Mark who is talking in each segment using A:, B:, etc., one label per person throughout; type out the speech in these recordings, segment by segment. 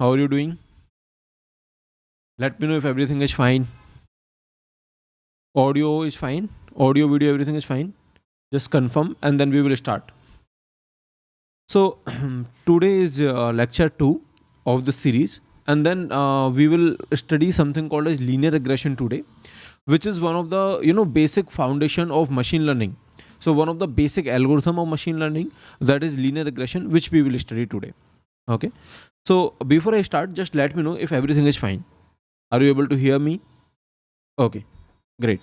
A: How are you doing? Let me know if everything is fine. Audio is fine. Audio, video, everything is fine. Just confirm and then we will start. So, today is lecture 2 of the series, and then we will study something called as linear regression today, which is one of the basic foundation of machine learning. So one of the basic algorithm of machine learning, that is linear regression, which we will study today. Okay. So before I start, just let me know if everything is fine. Are you able to hear me? Okay, great.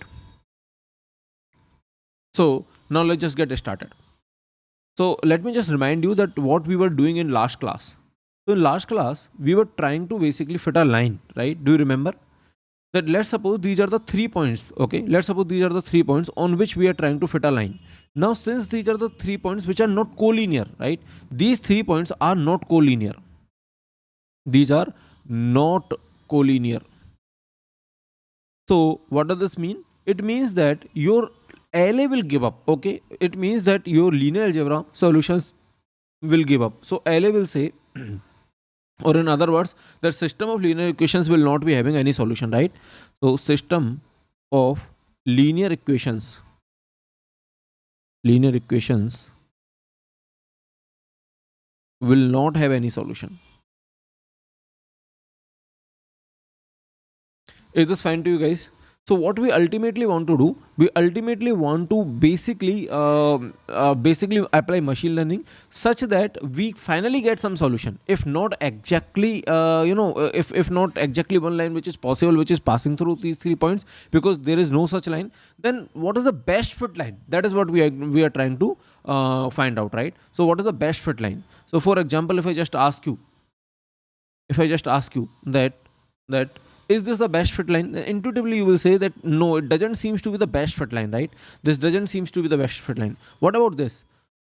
A: So now let's just get started. So let me just remind you that what we were doing in last class. So in last class, we were trying to basically fit a line, right? Do you remember? That let's suppose these are the 3 points. Okay, let's suppose these are the 3 points on which we are trying to fit a line. Now since these are the 3 points which are not collinear, right? These 3 points are not collinear. These are not collinear. So what does this mean? It means that your LA will give up. Okay, it means that your linear algebra solutions will give up. So LA will say or in other words, the system of linear equations will not be having any solution, right? So system of linear equations will not have any solution. Is this fine to you guys? So what we ultimately want to do, we ultimately want to basically apply machine learning such that we finally get some solution. If not exactly, if not exactly one line which is possible, which is passing through these 3 points, because there is no such line, then what is the best fit line? That is what we are trying to find out, right? So what is the best fit line? So for example, if I just ask you that is this the best fit line, then intuitively you will say that no, it doesn't seems to be the best fit line, right? This doesn't seems to be the best fit line. What about this?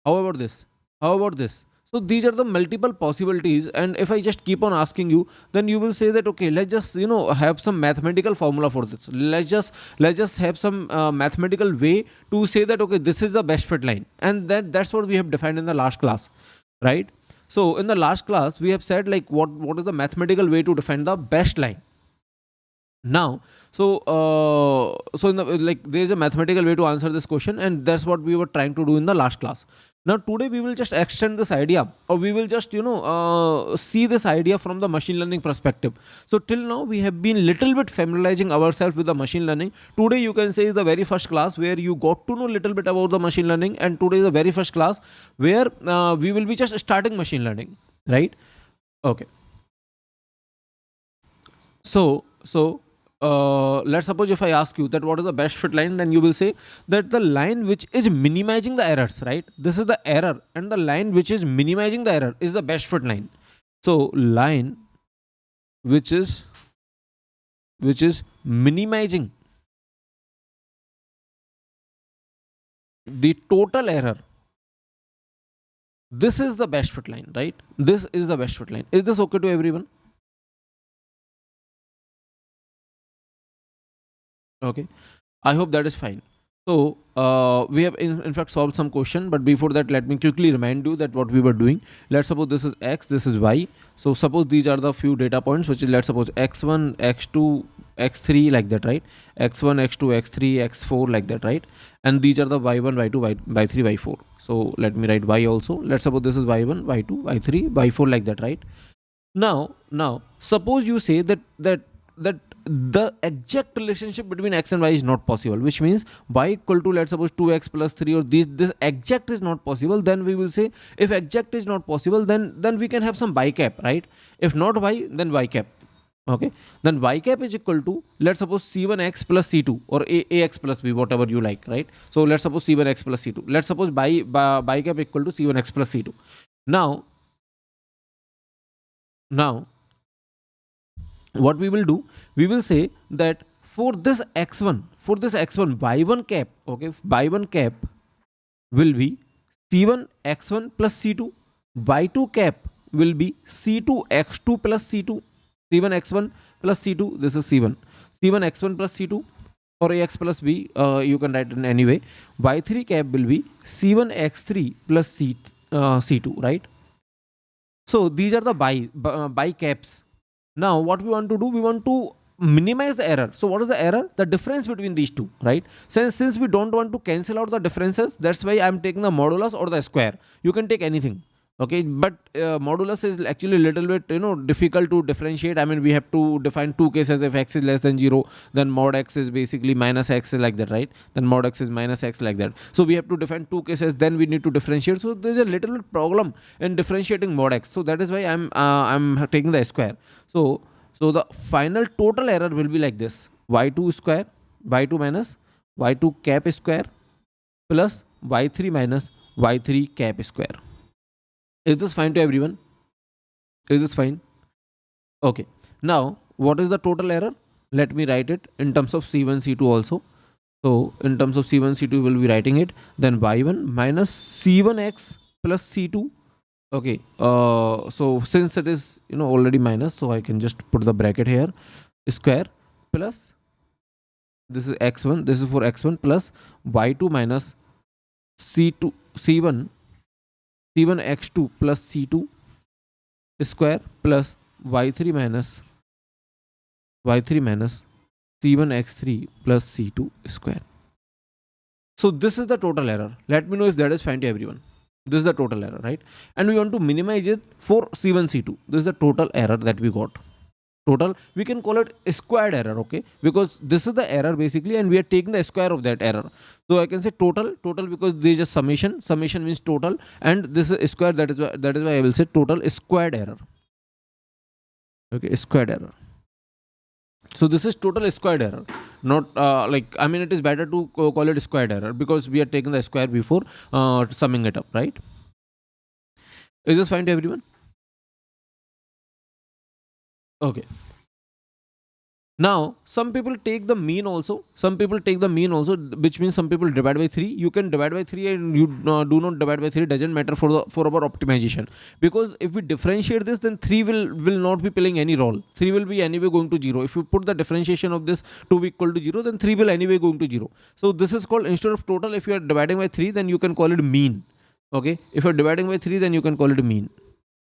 A: How about this? So these are the multiple possibilities, and if I just keep on asking you, then you will say that okay, let's just have some mathematical formula for this. Let's just have some mathematical way to say that okay, this is the best fit line, and that's what we have defined in the last class, right? So in the last class we have said like what is the mathematical way to define the best line. Now so in the like there is a mathematical way to answer this question, and that's what we were trying to do in the last class. Now today we will just extend this idea, or we will just see this idea from the machine learning perspective. So till now we have been little bit familiarizing ourselves with the machine learning. Today you can say is the very first class where you got to know little bit about the machine learning, and today is the very first class where we will be just starting machine learning, right? Okay. So let's suppose if I ask you that what is the best fit line, then you will say that the line which is minimizing the errors, right? This is the error, and the line which is minimizing the error is the best fit line. So line which is minimizing the total error, this is the best fit line, right? This is the best fit line. Is this okay to everyone? Okay, I hope that is fine. So we have in fact solved some question, but before that let me quickly remind you that what we were doing. Let's suppose this is x, this is y. So suppose these are the few data points, which is, let's suppose x1, x2, x3, like that, right? x1, x2, x3, x4, like that, right? And these are the y1, y2, y3, y4. So let me write y also. Let's suppose this is y1, y2, y3, y4, like that, right? Now suppose you say that the exact relationship between x and y is not possible, which means y equal to, let's suppose, 2x plus 3, or this exact is not possible. Then we will say, if exact is not possible, then we can have some y cap, right? If not y, then y cap. Okay, then y cap is equal to, let's suppose, c1x plus c2, or ax plus b, whatever you like, right? So let's suppose c1x plus c2. Let's suppose y cap equal to c1x plus c2. Now what we will do, we will say that for this x1, y1 cap, okay, y1 cap will be c1 x1 plus c2, y2 cap will be c2 x2 plus c2, c1 x1 plus c2, this is c1 x1 plus c2, or ax plus b, you can write in any way. Y3 cap will be c1 x3 plus c2, right? So these are the by caps. Now what we want to do, we want to minimize the error. So what is the error? The difference between these two, right? Since we don't want to cancel out the differences, that's why I'm taking the modulus or the square. You can take anything. Okay, but modulus is actually a little bit difficult to differentiate. I mean, we have to define two cases. If x is less than 0, then mod x is basically minus x, like that, right? Then mod x is minus x, like that. So we have to define two cases, then we need to differentiate. So there's a little bit problem in differentiating mod x. So that is why I'm taking the square. So the final total error will be like this: y2 square, y2 minus y2 cap square plus y3 minus y3 cap square. Is this fine to everyone? Is this fine? Okay. Now, what is the total error? Let me write it in terms of C1, C2 also. So, in terms of C1, C2, we'll be writing it. Then y1 minus C1x plus C2. Okay. So since it is already minus, so I can just put the bracket here. Square plus, this is x1. This is for x1 plus y2 minus C2 C1 C1 x2 plus C2 square plus y3 minus C1 x3 plus C2 square. So this is the total error. Let me know if that is fine to everyone. This is the total error, right? And we want to minimize it for C1, C2. This is the total error that we got. Total, we can call it a squared error, okay? Because this is the error basically, and we are taking the square of that error. So I can say total because there is a summation. Summation means total, and this is a square. That is why I will say total squared error. Okay, squared error. So this is total squared error, not I mean, it is better to call it squared error because we are taking the square before summing it up, right? Is this fine to everyone? Okay. Now some people take the mean also. Which means some people divide by 3. You can divide by 3, and you do not divide by 3. Doesn't matter for our optimization, because if we differentiate this, then 3 will not be playing any role. 3 will be anyway going to 0. If you put the differentiation of this to be equal to 0, then 3 will anyway going to 0. So this is called, instead of total, if you are dividing by 3, then you can call it mean. Okay, if you are dividing by 3, then you can call it mean.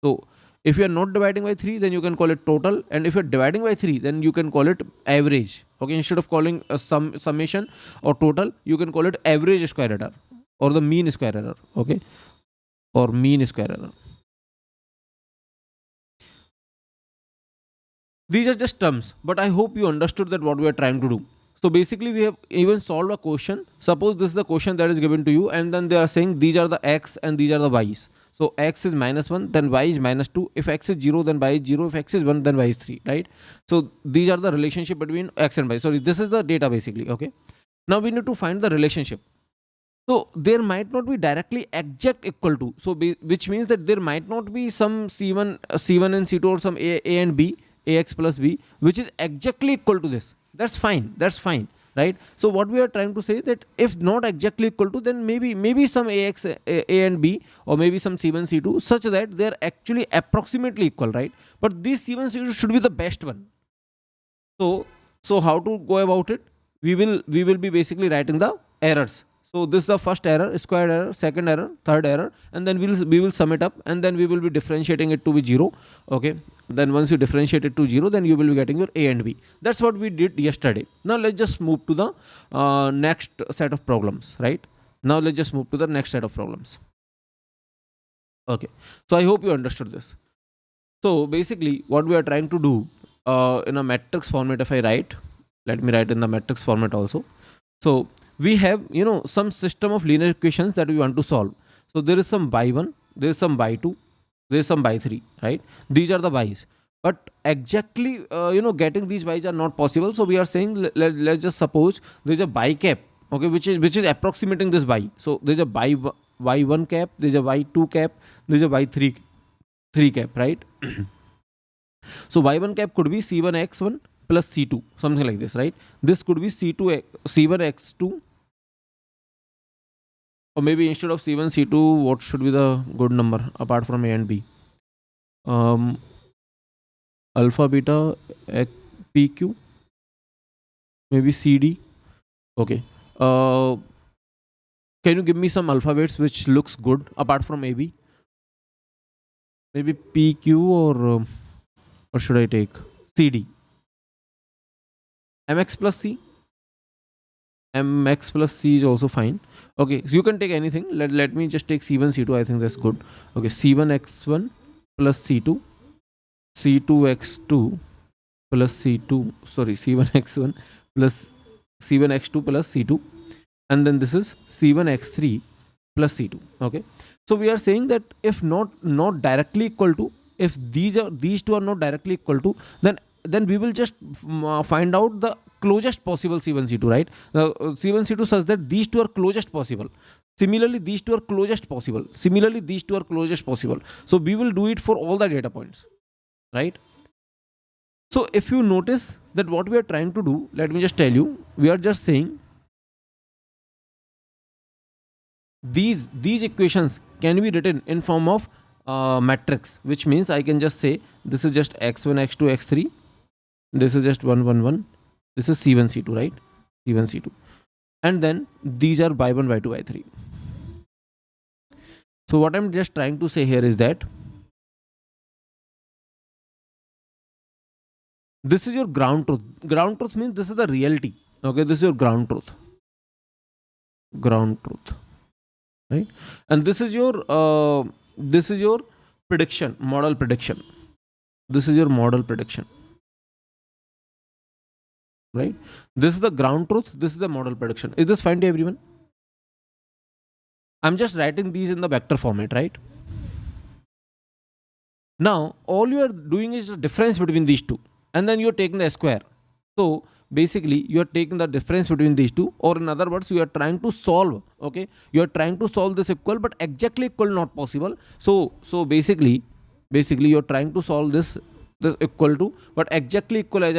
A: So if you are not dividing by 3, then you can call it total, and if you are dividing by 3, then you can call it average. Okay, instead of calling a summation or total, you can call it average square error or the mean square error. Okay, or mean square error. These are just terms, but I hope you understood that what we are trying to do. So basically, we have even solved a question. Suppose this is the question that is given to you, and then they are saying these are the x and these are the y's. So x is -1, then y is -2. If x is 0, then y is 0. If x is 1, then y is 3, right? So these are the relationship between x and y. Sorry, this is the data basically, okay? Now we need to find the relationship. So there might not be directly exact equal to. So which means that there might not be some C1 and C2 or some A and B, AX plus B, which is exactly equal to this. That's fine, right? So what we are trying to say, that if not exactly equal to, then maybe some AX A and B, or maybe some C1 C2, such that they are actually approximately equal, right? But this C1 C2 should be the best one. So how to go about it? We will be basically writing the errors. So this is the first error, square error, second error, third error, and then we will sum it up, and then we will be differentiating it to be 0. Okay, then once you differentiate it to 0, then you will be getting your A and B. That's what we did yesterday. Now let's just move to the next set of problems, right? Now let's just move to the next set of problems. Okay, so I hope you understood this. So basically what we are trying to do, in a matrix format, if I write, let me write in the matrix format also. So we have some system of linear equations that we want to solve. So there is some y1, there is some y2, there is some y3, right? These are the y's, but exactly getting these y's are not possible. So we are saying, let's just suppose there's a y cap, okay, which is approximating this y. So there's a y1 cap, there's a y2 cap, there's a y3 cap, right? So y1 cap could be c1x1 plus c2, something like this, right? This could be c1x2, or maybe instead of c1 c2, what should be the good number apart from a and b? Alpha, beta, pq, maybe cd. Okay, can you give me some alphabets which looks good apart from ab? maybe PQ, or what should I take? CD. MX plus C. MX plus C is also fine. Okay, so you can take anything. Let me just take C1, C2. I think that's good. Okay, C1x1 plus C2. C2x2 plus C2. Sorry, C1x1 plus C1x2 plus C2. And then this is C1x3 plus C2. Okay, so we are saying that if not directly equal to, if these two are not directly equal to, then we will just find out the closest possible C1 C2, right? C1 C2 such that these two are closest possible. Similarly these two are closest possible. Similarly these two are closest possible. So we will do it for all the data points, right? So if you notice that what we are trying to do, let me just tell you, we are just saying these equations can be written in form of matrix, which means I can just say this is just x1 x2 x3, this is just 1 1 1, this is c1 c2, right? c1 c2, and then these are y1 y2 y3. So what I'm just trying to say here is that this is your ground truth. Ground truth means this is the reality. Okay, this is your ground truth. Ground truth, right? And this is your prediction, model prediction. This is your model prediction, right? This is the ground truth, this is the model prediction. Is this fine to everyone? I'm just writing these in the vector format, right? Now all you are doing is the difference between these two, and then you're taking the square. So basically you are taking the difference between these two, or in other words you are trying to solve. Okay, you are trying to solve this equal, but exactly equal not possible. So basically you're trying to solve this equal to, but exactly equal, as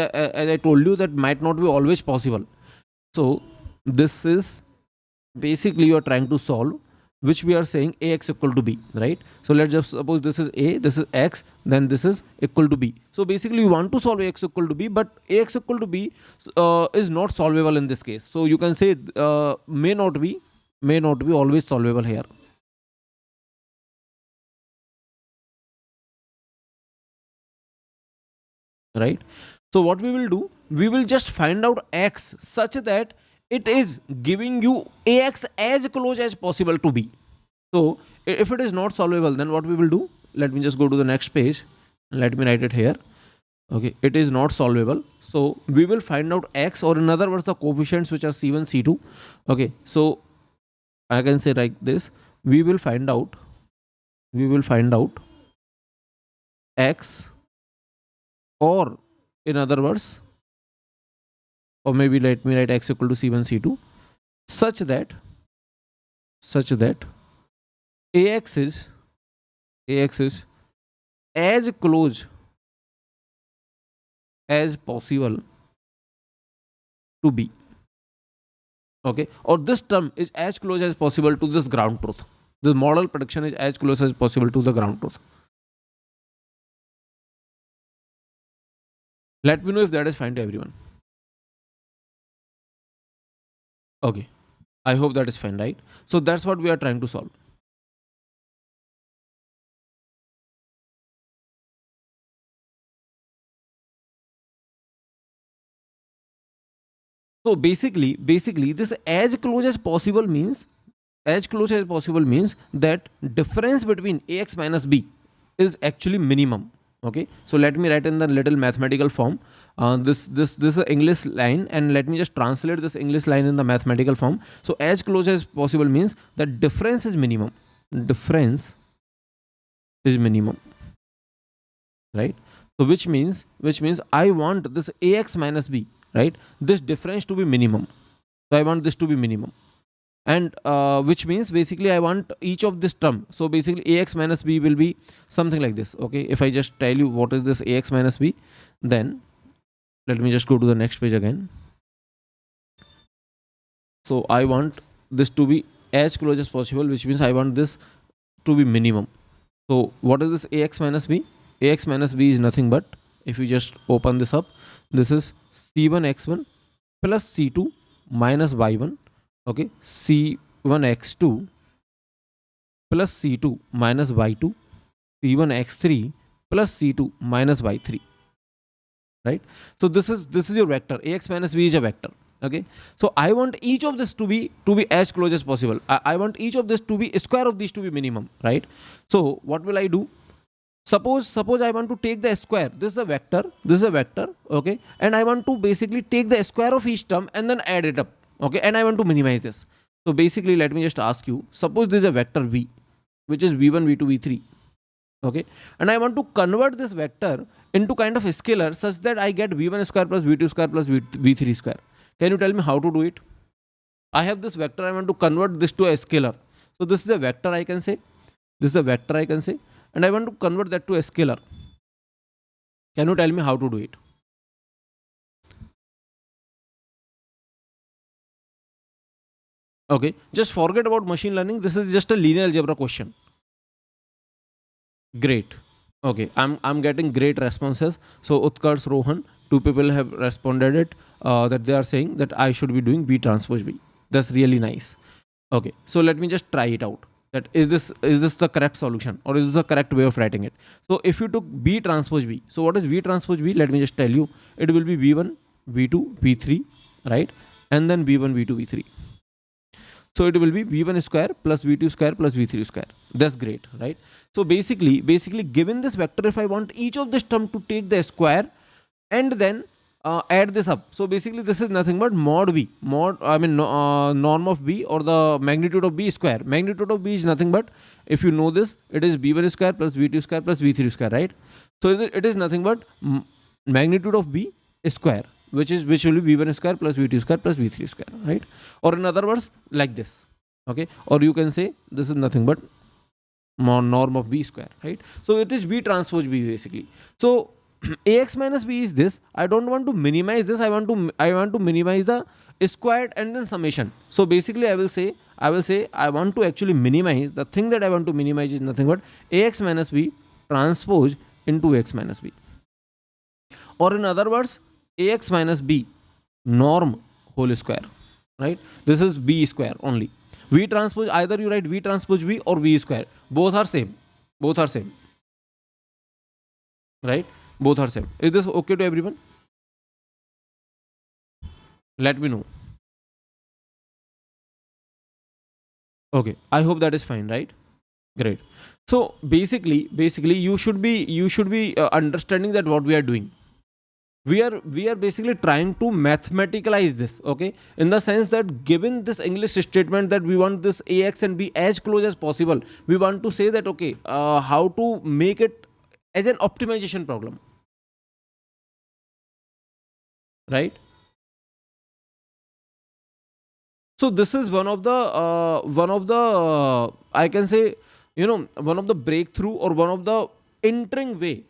A: I told you, that might not be always possible. So this is basically you are trying to solve, which we are saying ax equal to b, right? So let's just suppose this is a, this is x, then this is equal to b. So basically you want to solve ax equal to b, but ax equal to b is not solvable in this case. So you can say may not be always solvable here. Right? So what we will do, we will just find out x such that it is giving you ax as close as possible to b. So if it is not solvable, then what we will do, let me just go to the next page, let me write it here. Okay, it is not solvable, so we will find out x, or in other words the coefficients which are c1 c2. Okay, so I can say like this, we will find out x, or in other words, or maybe let me write x equal to c1 c2 such that ax is as close as possible to b. Okay, or this term is as close as possible to this ground truth. The model prediction is as close as possible to the ground truth. Let me know if that is fine to everyone. Okay, I hope that is fine, right? So that's what we are trying to solve. So basically this as close as possible means that difference between ax minus b is actually minimum. Okay, so let me write in the little mathematical form. This is an English line, and let me just translate this English line in the mathematical form. So as close as possible means that difference is minimum. Difference is minimum, right? So which means I want this ax minus b, right, this difference to be minimum. So I want this to be minimum, and which means basically I want each of this term. So basically ax minus b will be something like this. Okay, if I just tell you what is this ax minus b, then let me just go to the next page again. So I want this to be as close as possible, which means I want this to be minimum. So what is this ax minus b? Ax minus b is nothing but, if you just open this up, this is c1 x1 plus c2 minus y1. Okay, c1 x2 plus c2 minus y2 c1 x3 plus c2 minus y3, right? So this is your vector. Ax minus b is a vector. Okay, so I want each of this to be as close as possible. I want each of this to be square of these to be minimum, right? So what will I do? Suppose I want to take the square. This is a vector, this is a vector, okay, and I want to basically take the square of each term and then add it up, okay, and I want to minimize this. So basically, let me just ask you, suppose this is a vector v, which is v1 v2 v3, okay, and I want to convert this vector into kind of a scalar such that I get v1 square plus v2 square plus v3 square. Can you tell me how to do it? I have this vector, I want to convert this to a scalar. So this is a vector, I can say, this is a vector, I can say, and I want to convert that to a scalar. Can you tell me how to do it? Okay, just forget about machine learning. This is just a linear algebra question. Great. Okay, I'm getting great responses. So Utkarsh, Rohan, two people have responded it that they are saying that I should be doing B transpose B. That's really nice. Okay, so let me just try it out. That is this the correct solution, or is this the correct way of writing it? So if you took B transpose B, so what is V transpose B? Let me just tell you. It will be V1, V2, V3, right? And then V1, V2, V3. So it will be v1 square plus v2 square plus v3 square. That's great, right? So basically given this vector, if I want each of this term to take the square and then add this up. So basically this is nothing but mod b, norm of b, or the magnitude of b square. Magnitude of b is nothing but, if you know this, it is b1 square plus v2 square plus v3 square, right? So it is nothing but magnitude of b square, which will be v1 square plus v2 square plus v3 square, right? Or in other words, like this, okay? Or you can say this is nothing but norm of b square, right? So it is b transpose b basically. So ax minus b is this. I don't want to minimize this. I want to minimize the squared and then summation. So basically I will say I want to actually minimize the thing that I want to minimize is nothing but ax minus b transpose into x minus b. Or in other words, ax minus b norm whole square, right? This is b square only. V transpose, either you write v transpose b or v square. Both are same, right? Both are same. Is this okay to everyone? Let me know. Okay, I hope that is fine, right? Great. So basically you should be understanding that what we are doing. We are basically trying to mathematicalize this, okay, in the sense that given this English statement that we want this ax and b as close as possible, we want to say that, okay, how to make it as an optimization problem, right? So this is one of the I can say, one of the breakthrough or one of the entering way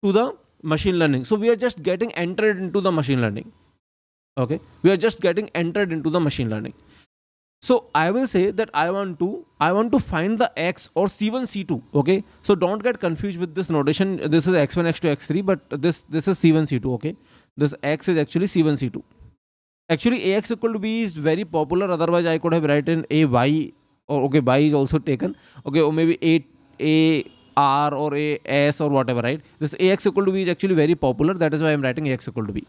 A: to the machine learning. So we are just getting entered into the machine learning, okay? We are just getting entered into the machine learning. So I will say that I want to find the x or c1 c2, okay? So don't get confused with this notation. This is x1 x2 x3, but this is c1 c2, okay? This x is actually c1 c2. Actually ax equal to b is very popular, otherwise I could have written a y, or okay, y is also taken, okay, or maybe a r or a s or whatever, right? This ax equal to b is actually very popular, that is why I'm writing ax equal to b.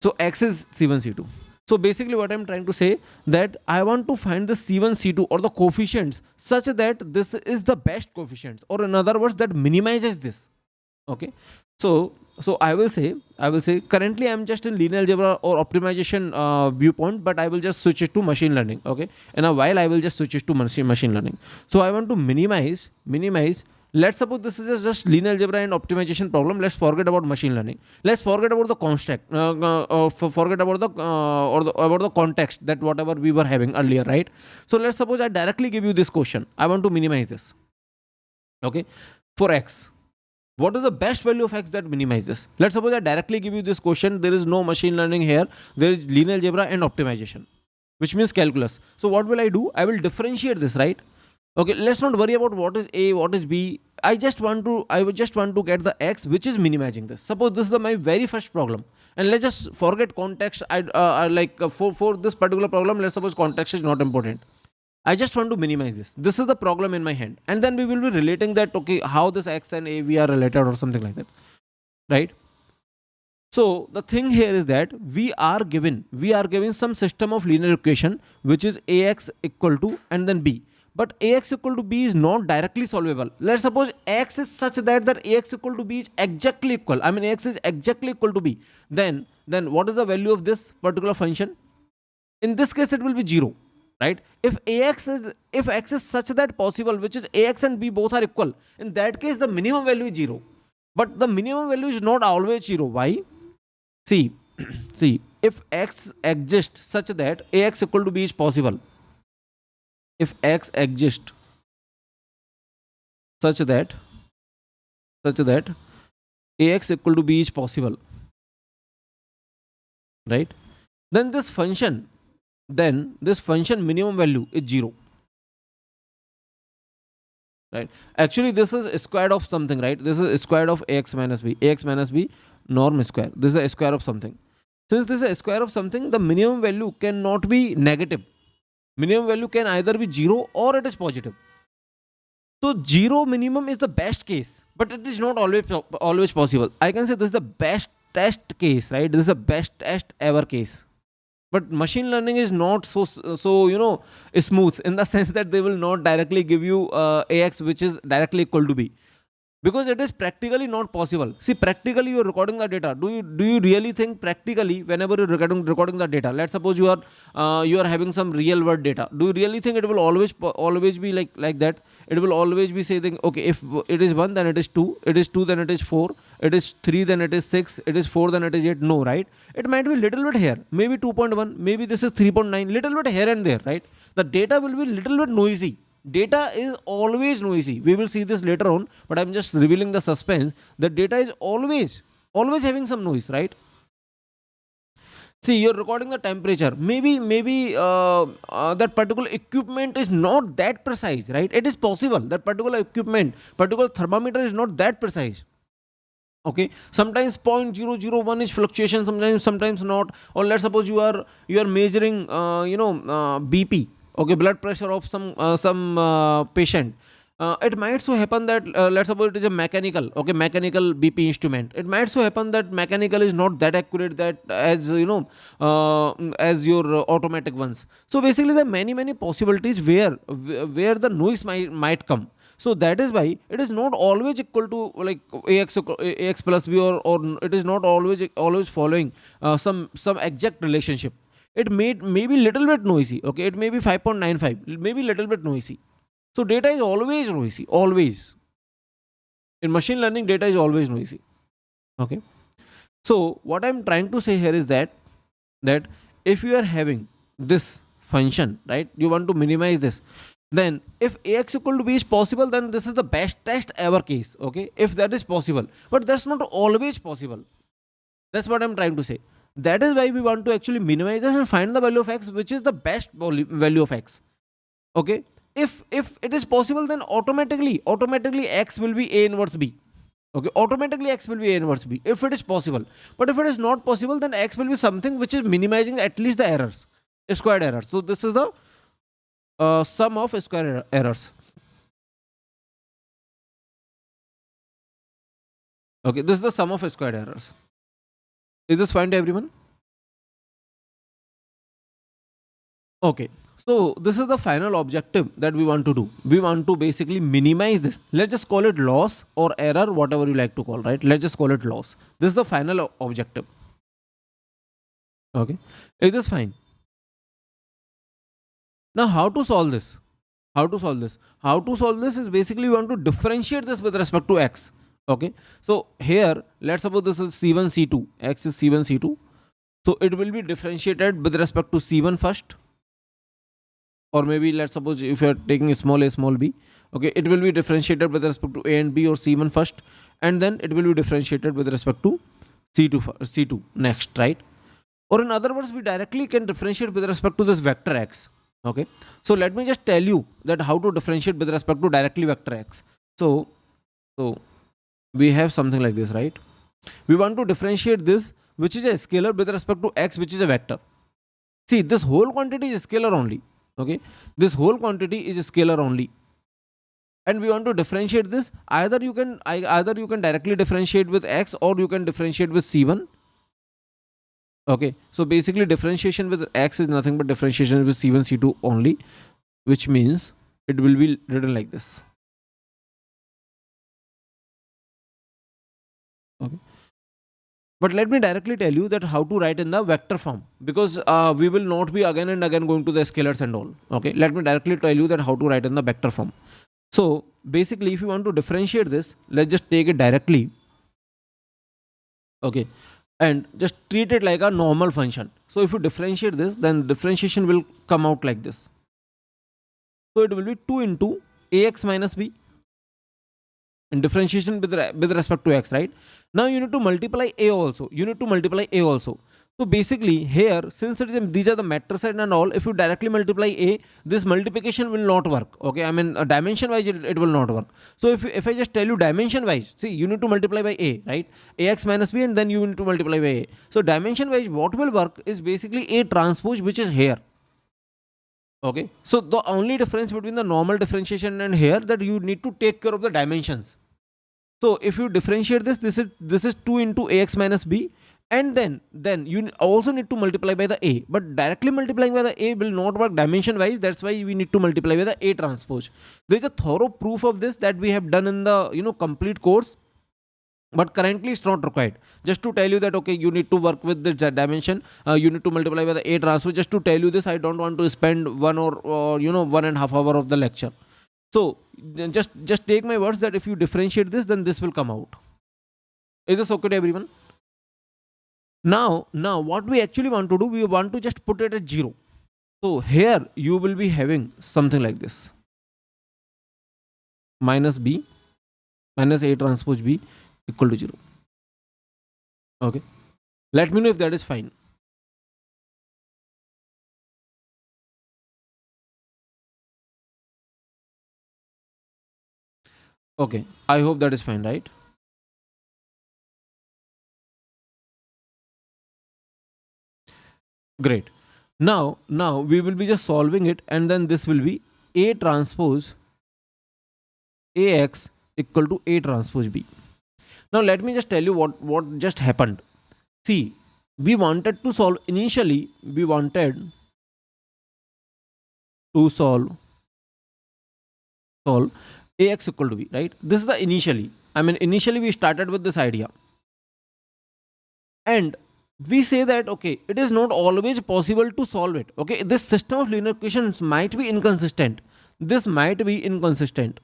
A: So x is c1 c2. So basically what I'm trying to say, that I want to find the c1 c2 or the coefficients such that this is the best coefficients, or in other words that minimizes this, okay? So I will say currently I'm just in linear algebra or optimization viewpoint, but I will just switch it to machine learning, okay? In a while I will just switch it to machine learning. So I want to minimize. Let's suppose this is just linear algebra and optimization problem. Let's forget about machine learning. Let's forget about the construct. Forget about the context, that whatever we were having earlier, right? So let's suppose I directly give you this question. I want to minimize this, okay? For x, what is the best value of x that minimizes this? Let's suppose I directly give you this question. There is no machine learning here. There is linear algebra and optimization, which means calculus. So what will I do? I will differentiate this, right? Okay, let's not worry about what is a, what is b. I would just want to get the x which is minimizing this. Suppose this is my very first problem, and let's just forget context. For this particular problem, let's suppose context is not important. I just want to minimize this. This is the problem in my hand. And then we will be relating that, okay, how this x and a, we are related or something like that, right? So the thing here is that we are given some system of linear equation which is ax equal to and then b. But ax equal to b is not directly solvable. Let's suppose x is such that ax equal to b is exactly equal. I mean x is exactly equal to b. Then what is the value of this particular function? In this case it will be 0, right? If x is such that possible, which is ax and b both are equal, in that case the minimum value is 0. But the minimum value is not always 0. Why? See, see, if x exists such that ax equal to b is possible, if x exists such that ax equal to b is possible, right? Then this function minimum value is 0, right? Actually this is squared of something, right? This is squared of ax minus b norm square. This is a square of something. Since this is a square of something, the minimum value cannot be negative. Minimum value can either be 0 or it is positive. So 0 minimum is the best case, but it is not always possible. I can say this is the best test case, right? This is the best test ever case. But machine learning is not so smooth in the sense that they will not directly give you ax which is directly equal to b, because it is practically not possible. See, practically you are recording the data. Do you really think practically whenever you're recording the data, let's suppose you are having some real world data, do you really think it will always be like that? It will always be saying, okay, if it is 1 then it is 2, it is 2 then it is 4, it is 3 then it is 6, it is 4 then it is 8. No, right? It might be little bit here, maybe 2.1, maybe this is 3.9, little bit here and there, right? The data will be little bit noisy. Data is always noisy. We will see this later on, but I'm just revealing the suspense. The data is always having some noise, right? See, you're recording the temperature. Maybe that particular equipment is not that precise, right? It is possible that particular equipment, particular thermometer is not that precise. Okay, sometimes 0.001 is fluctuation, sometimes not. Or let's suppose you are measuring bp, okay, blood pressure of some patient. It might so happen that let's suppose it is a mechanical bp instrument. It might so happen that mechanical is not that accurate that as your automatic ones. So basically there are many possibilities where the noise might come. So that is why it is not always equal to like ax plus b, or it is not always following some exact relationship. It may be little bit noisy, okay, it may be 5.95, maybe little bit noisy. So data is always noisy, always. In machine learning, data is always noisy. Okay. So what I'm trying to say here is that if you are having this function, right, you want to minimize this, then if ax equal to b is possible, then this is the best test ever case. Okay, if that is possible, but that's not always possible. That's what I'm trying to say. That is why we want to actually minimize this and find the value of x which is the best value of x. Okay, if it is possible, then automatically x will be a inverse b. Okay, automatically x will be a inverse b if it is possible. But if it is not possible, then x will be something which is minimizing at least the errors, squared errors. So this is the sum of square errors. Okay, this is the sum of squared errors. Is this fine to everyone? Okay, so this is the final objective that we want to do. We want to basically minimize this. Let's just call it loss or error, whatever you like to call, right? Let's just call it loss. This is the final objective. Okay, is this fine? Now how to solve this? How to solve this is basically we want to differentiate this with respect to x. Okay, so here let's suppose this is c1 c2, x is c1 c2, so it will be differentiated with respect to c1 first, or maybe let's suppose if you are taking small a small b, okay, it will be differentiated with respect to a and b or c1 first, and then it will be differentiated with respect to c2 next, right? Or in other words, we directly can differentiate with respect to this vector x. Okay, so let me just tell you that how to differentiate with respect to directly vector x. So we have something like this, right? We want to differentiate this, which is a scalar, with respect to x, which is a vector. See, this whole quantity is scalar only. Okay, this whole quantity is scalar only, and we want to differentiate this. Either you can directly differentiate with x, or you can differentiate with c1. Okay, so basically differentiation with x is nothing but differentiation with c1 c2 only, which means it will be written like this. Okay, but let me directly tell you that how to write in the vector form, because we will not be again and again going to the scalars and all. Okay, let me directly tell you that how to write in the vector form. So basically, if you want to differentiate this, let's just take it directly. Okay, and just treat it like a normal function. So if you differentiate this, then differentiation will come out like this. So it will be 2 into ax minus b, and differentiation with respect to x, right? Now you need to multiply a also. So basically here, since these are the matrices and all, if you directly multiply a, this multiplication will not work. Okay, I mean dimension wise it will not work. So if I just tell you dimension wise, see, you need to multiply by a, right? Ax minus b, and then you need to multiply by a. So dimension wise what will work is basically a transpose, which is here. Okay, so the only difference between the normal differentiation and here, that you need to take care of the dimensions. So if you differentiate this, this is 2 into ax minus b, and then you also need to multiply by the a, but directly multiplying by the a will not work dimension wise. That's why we need to multiply by the a transpose. There is a thorough proof of this that we have done in the complete course, but currently it's not required. Just to tell you that okay, you need to work with this dimension, you need to multiply by the a transpose. Just to tell you this, I don't want to spend 1.5 hour of the lecture. So just take my words that if you differentiate this, then this will come out. Is this okay to everyone? Now what we actually want to do, we want to just put it at 0. So here you will be having something like this: minus b minus a transpose b equal to 0. Okay, let me know if that is fine. Okay, I hope that is fine, right? Great. Now we will be just solving it, and then this will be a transpose ax equal to a transpose b. Now let me just tell you what just happened. See, we wanted to solve initially, we wanted to solve ax equal to b, right? This is the initially. I mean, initially we started with this idea, and we say that okay, it is not always possible to solve it. Okay, this system of linear equations might be inconsistent. This might be inconsistent.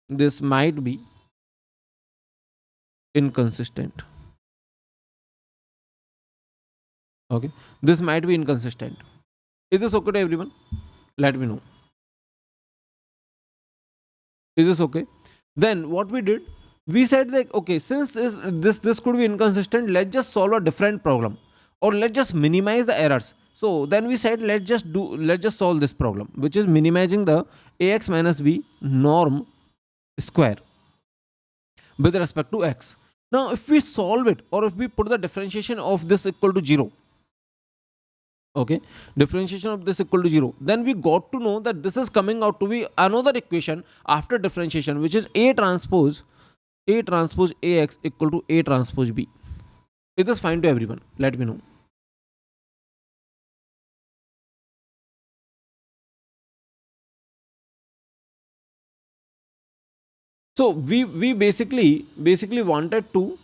A: This might be inconsistent. Okay, this might be inconsistent. Is this okay to everyone? Let me know. Is this okay? Then what we did, we said that okay, since this could be inconsistent, let's just solve a different problem, or let's just minimize the errors. So then we said let's just solve this problem, which is minimizing the ax minus b norm square with respect to x. Now if we solve it, or if we put the differentiation of this equal to 0, okay, differentiation of this equal to 0, then we got to know that this is coming out to be another equation after differentiation, which is a transpose ax equal to a transpose b. Is this fine to everyone? Let me know. So we basically wanted to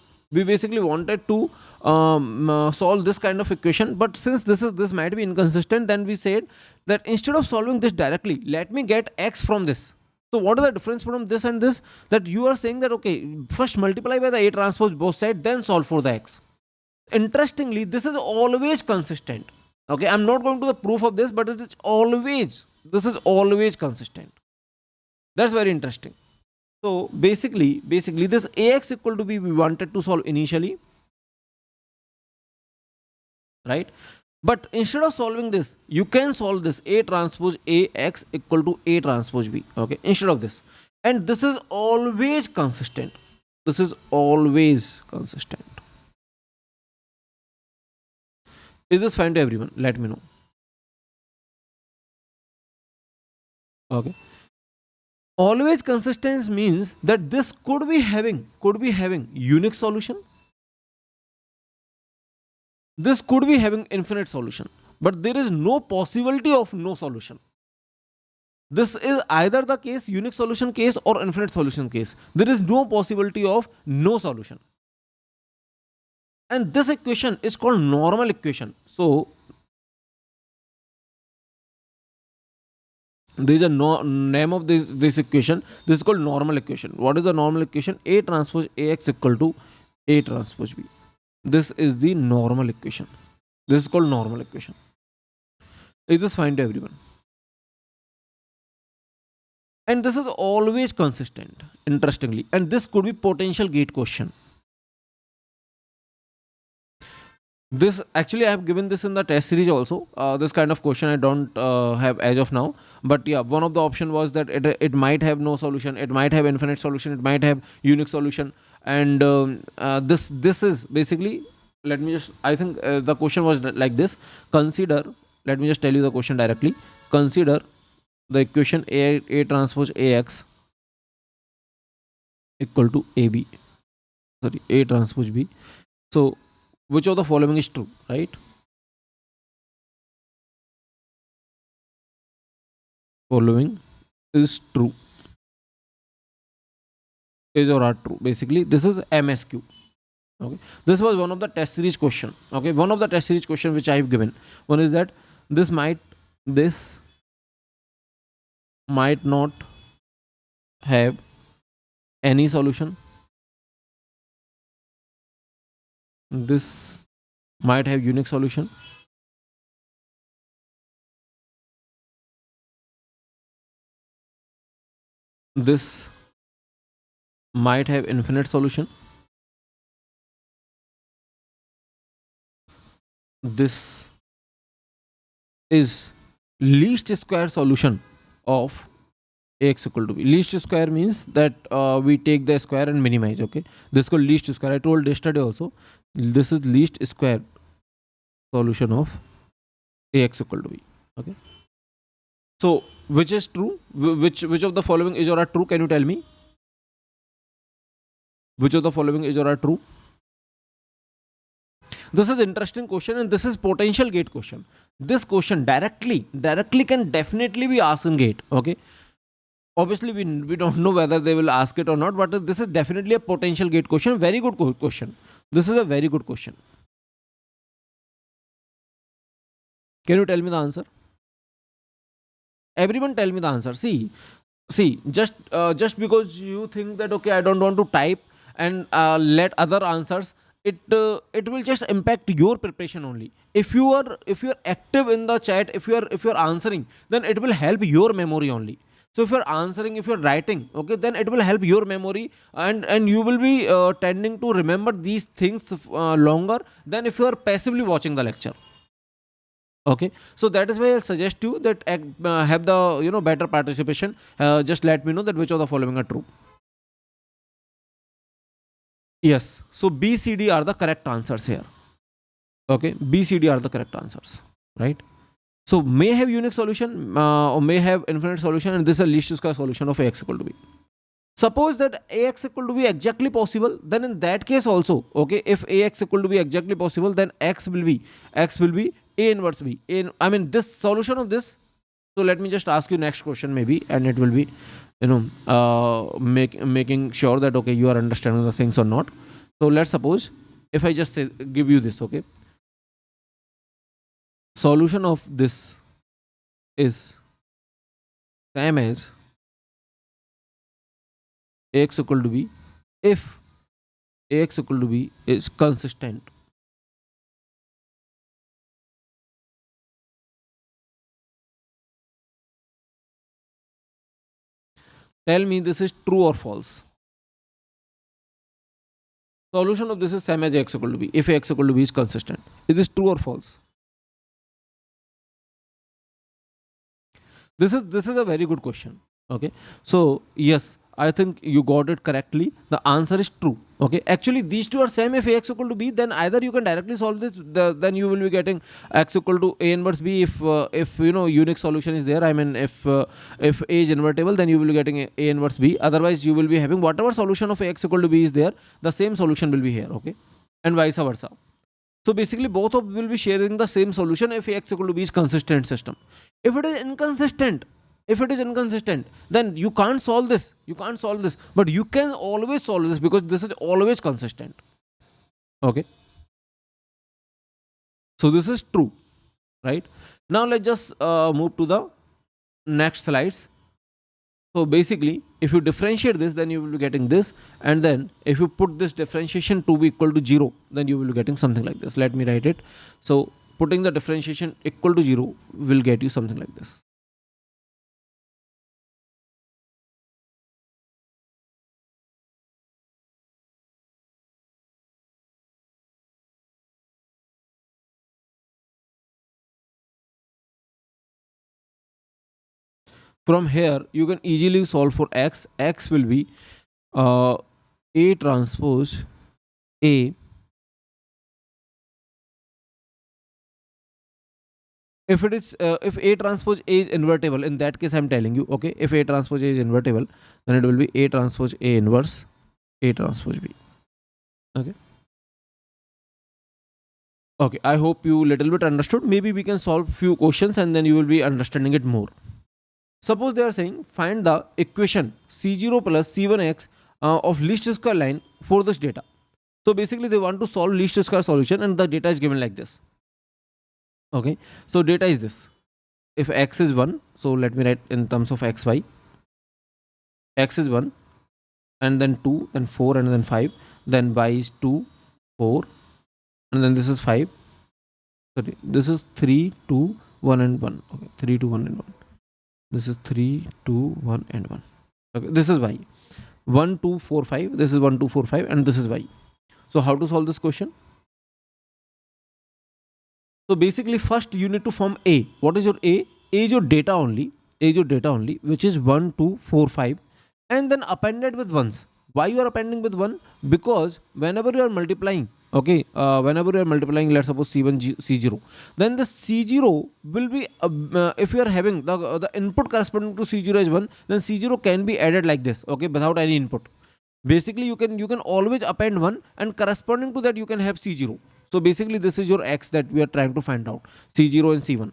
A: solve this kind of equation, but since this might be inconsistent, then we said that instead of solving this directly, let me get x from this. So what is the difference between this and this? That you are saying that okay, first multiply by the a transpose both sides, then solve for the x. Interestingly, this is always consistent. Okay, I'm not going to the proof of this, but this is always consistent. That's very interesting. So basically this ax equal to b we wanted to solve initially, right? But instead of solving this, you can solve this a transpose ax equal to a transpose b. Okay, instead of this, and this is always consistent. This is always consistent. Is this fine to everyone? Let me know. Okay. Always consistent means that this could be having unique solution. This could be having infinite solution, but there is no possibility of no solution. This is either the case, unique solution case or infinite solution case. There is no possibility of no solution. And this equation is called normal equation. So there is a name of this equation. This is called normal equation. What is the normal equation? A transpose AX equal to A transpose B. This is the normal equation. This is called normal equation. Is this fine to everyone? And this is always consistent, interestingly. And this could be potential gate question. This actually I have given this in the test series also. This kind of question I don't have as of now, but yeah, one of the option was that it might have no solution, it might have infinite solution, it might have unique solution, and this is basically. Let me just. I think the question was like this. Consider. Let me just tell you the question directly. Consider the equation A transpose AX equal to AB. Sorry, A transpose B. So which of the following is true, right? Following is true, is or are true. Basically this is MSQ. Okay, this was one of the test series question. Okay, one of the test series question which I have given. One is that this might not have any solution, this might have unique solution, this might have infinite solution, this is least square solution of Ax equal to b. Least square means that we take the square and minimize. Okay, this is called least square. I told yesterday also, this is least square solution of Ax equal to b. Okay, so which is true? Which of the following is or are true? Can you tell me? Which of the following is or are true? This is interesting question, and this is potential gate question. This question directly can definitely be asked in gate. Okay, obviously we don't know whether they will ask it or not, but this is definitely a potential gate question. Very good question. This is a very good question. Can you tell me the answer? Everyone tell me the answer. See, just because you think that okay, I don't want to type and let other answers, it will just impact your preparation only. If you are active in the chat, if you are answering, then it will help your memory only. So if you're answering, if you're writing, okay, then it will help your memory, and you will be tending to remember these things longer than if you are passively watching the lecture. Okay, so that is why I'll suggest you that have the better participation. Just let me know that which of the following are true. Yes, so B, C, D are the correct answers here. Okay, B, C, D are the correct answers, right? So may have unique solution or may have infinite solution, and this is a least square solution of Ax equal to B. Suppose that Ax equal to be exactly possible, then in that case also, okay, if Ax equal to be exactly possible, then X will be A inverse B. I mean this solution of this. So let me just ask you next question maybe, and it will be making sure that okay, you are understanding the things or not. So let's suppose if I just say, give you this, okay, solution of this is same as Ax equal to B if Ax equal to B is consistent. Tell me this is true or false. Solution of this is same as Ax equal to B if Ax equal to B is consistent. Is this true or false? This is a very good question. Okay, so yes, I think you got it correctly. The answer is true. Okay, actually these two are same. If ax equal to b, then either you can directly solve this, then you will be getting x equal to a inverse b. If you know unique solution is there, I mean if a is invertible, then you will be getting a inverse b. Otherwise you will be having whatever solution of x equal to b is there, the same solution will be here. Okay, and vice versa. So basically both of will be sharing the same solution if x equal to b is consistent system. If it is inconsistent, then you can't solve this. But you can always solve this because this is always consistent. Okay. So this is true, right? Now let's just move to the next slides. So basically, if you differentiate this, then you will be getting this, and then if you put this differentiation to be equal to 0, then you will be getting something like this. Let me write it. So putting the differentiation equal to 0 will get you something like this. From here, you can easily solve for x. X will be uh, A transpose A. If it is if A transpose A is invertible, in that case I'm telling you, okay, if A transpose A is invertible, then it will be A transpose A inverse A transpose B. Okay. Okay, I hope you little bit understood. Maybe we can solve few questions and then you will be understanding it more. Suppose they are saying find the equation C0 plus C1x of least square line for this data. So basically they want to solve least square solution and the data is given like this. Okay, so data is this. If x is 1, so let me write in terms of xy. X is 1, and then 2, then 4, and then 5. Then y is 2, 4, and then this is 5. Sorry, this is 3, 2, 1, and 1. Okay, 3, 2, 1, and 1. This is 3, 2, 1, and 1. Okay, this is y. 1, 2, 4, 5. This is 1, 2, 4, 5, and this is y. So how to solve this question? So basically first you need to form A. What is your A? A is your data only. Which is 1, 2, 4, 5, and then appended with ones. Why you are appending with 1? Because whenever you are multiplying, okay, whenever you are multiplying, let's suppose C0, then the C0 will be if you are having the input corresponding to C0 as 1, then C0 can be added like this, okay, without any input. Basically you can always append 1, and corresponding to that you can have C0. So basically this is your x that we are trying to find out, C0 and C1.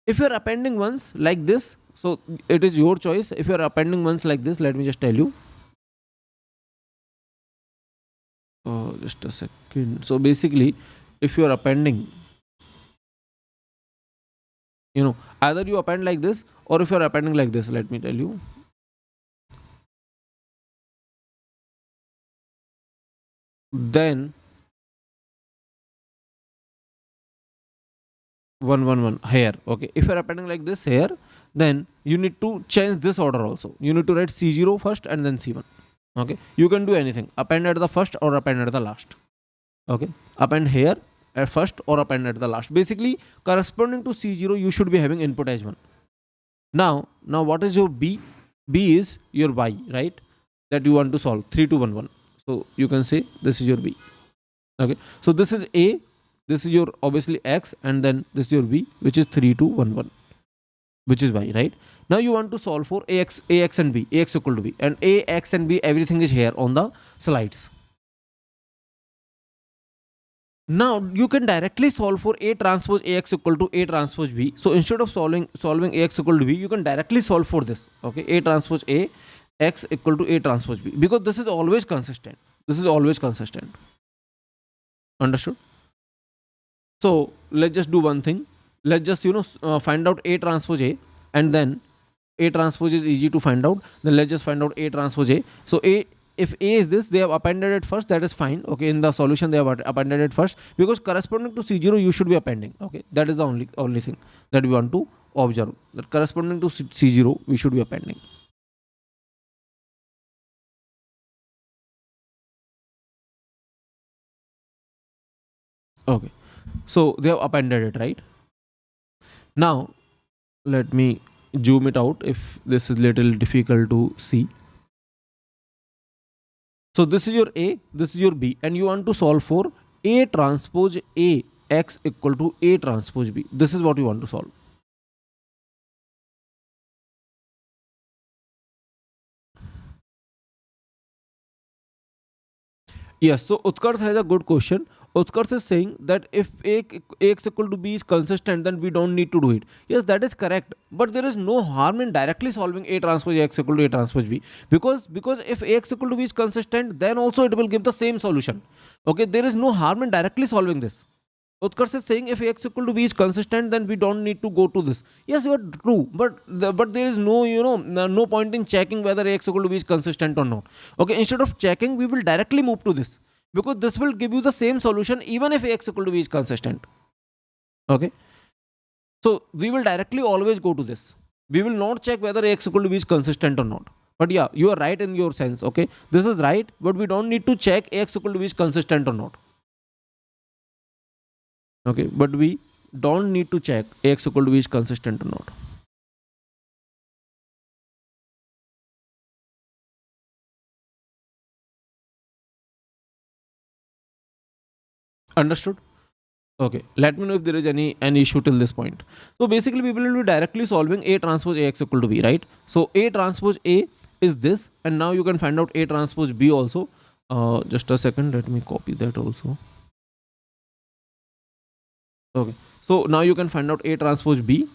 A: If you are appending ones like this, so it is your choice. If you are appending ones like this, let me just tell you. Just a second. So basically, if you are appending, either you append like this, or if you are appending like this, let me tell you. Then 1, 1, 1 here. Okay, if you are appending like this here, then you need to change this order also. You need to write C0 first and then C1. Okay, you can do anything, append at the first or append at the last. Okay, append here at first or append at the last. Basically corresponding to C0 you should be having input as 1. Now what is your B? B is your y, right, that you want to solve. 3, 2, 1, 1. So you can say this is your B. Okay, so this is A, this is your obviously x, and then this is your B, which is 3, 2, 1, 1, which is y, right? Now you want to solve for ax and b, ax equal to b, and ax and b, everything is here on the slides. Now you can directly solve for A transpose Ax equal to A transpose B. So instead of solving Ax equal to B, you can directly solve for this. Okay, A transpose A, X equal to A transpose B, because this is always consistent. Understood? So let's just do one thing. Let's just find out A transpose A, and then A transpose is easy to find out. Then let's just find out A transpose A. So if A is this, they have appended it first, that is fine. Okay, in the solution they have appended it first, because corresponding to C0 you should be appending. Okay, that is the only thing that we want to observe, that corresponding to C0 we should be appending. Okay, so they have appended it, right? Now let me zoom it out if this is little difficult to see. So this is your A, this is your B, and you want to solve for A transpose A x equal to A transpose B. This is what you want to solve. Yes, so Utkarsh has a good question. Utkarsh is saying that if Ax equal to B is consistent, then we don't need to do it. Yes, that is correct. But there is no harm in directly solving A transpose X equal to A transpose B. Because if Ax equal to B is consistent, then also it will give the same solution. Okay, there is no harm in directly solving this. Utkarsh is saying if Ax equal to B is consistent, then we don't need to go to this. Yes, you are true, but there is no no point in checking whether Ax equal to B is consistent or not. Okay, instead of checking, we will directly move to this because this will give you the same solution even if Ax equal to B is consistent. Okay, so we will directly always go to this. We will not check whether Ax equal to B is consistent or not. But yeah, you are right in your sense. Okay, this is right, but we don't need to check Ax equal to B is consistent or not. Okay, but we don't need to check Ax equal to B is consistent or not. Understood? Okay, let me know if there is any issue till this point. So basically we will be directly solving A transpose Ax equal to B, right? So A transpose A is this, and now you can find out A transpose B also. Just a second, let me copy that also. Okay, so now you can find out A transpose B,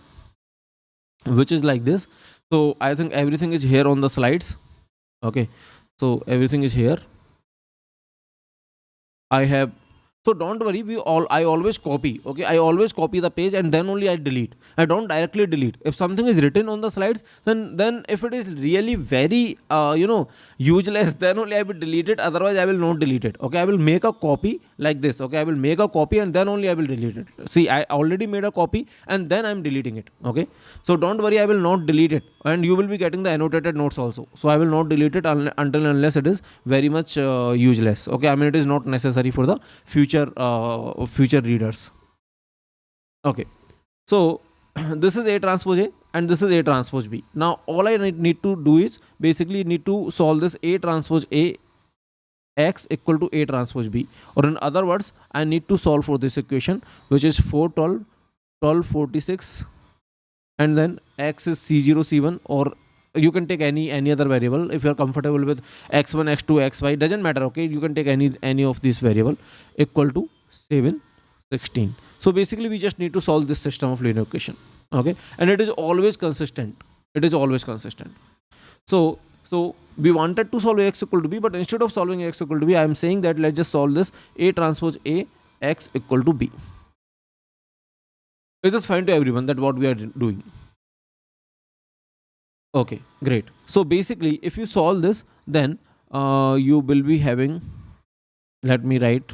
A: which is like this. So I think everything is here on the slides. Okay, so everything is here. I have, so don't worry, I always copy. Okay, I always copy the page and then only I delete. I don't directly delete. If something is written on the slides, then if it is really very useless, then only I will delete it. Otherwise I will not delete it. Okay, I will make a copy like this. Okay, I will make a copy and then only I will delete it. See, I already made a copy and then I'm deleting it. Okay, so don't worry, I will not delete it, and you will be getting the annotated notes also. So I will not delete it until unless it is very much useless. Okay, I mean it is not necessary for the future readers. Okay, so this is A transpose A and this is A transpose B. Now all I need to do is basically need to solve this A transpose A x equal to A transpose B, or in other words I need to solve for this equation, which is 412 1246, and then x is c0 c1, or you can take any other variable if you are comfortable with x1 x2 xy, doesn't matter. Okay, you can take any of these variable, equal to 7 16. So basically we just need to solve this system of linear equation. Okay, and it is always consistent. It is always consistent. So we wanted to solve Ax equal to B, but instead of solving Ax equal to B, I am saying that let's just solve this A transpose A x equal to B. It is fine to everyone that what we are doing. Okay, great. So basically if you solve this, then you will be having, let me write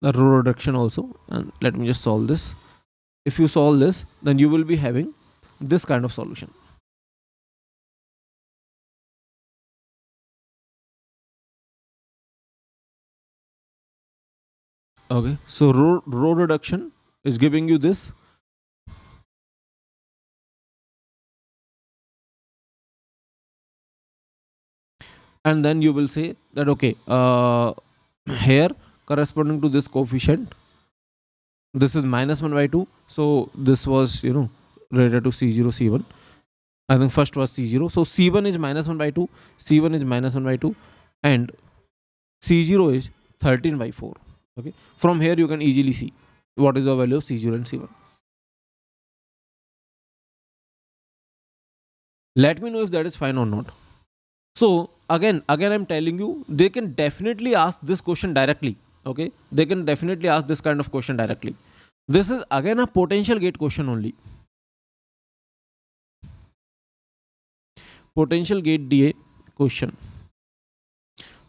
A: the row reduction also, and let me just solve this. If you solve this, then you will be having this kind of solution. Okay, so row reduction is giving you this. And then you will say that okay, here corresponding to this coefficient, this is -1 by 2. So this was related to c0 c1. I think first was c0, so c1 is -1 by 2, c1 is -1 by 2, and c0 is 13 by 4. Okay, from here you can easily see what is the value of c0 and c1. Let me know if that is fine or not. So again I'm telling you, they can definitely ask this question directly. Okay, they can definitely ask this kind of question directly. This is again a potential gate question only. Potential gate DA question.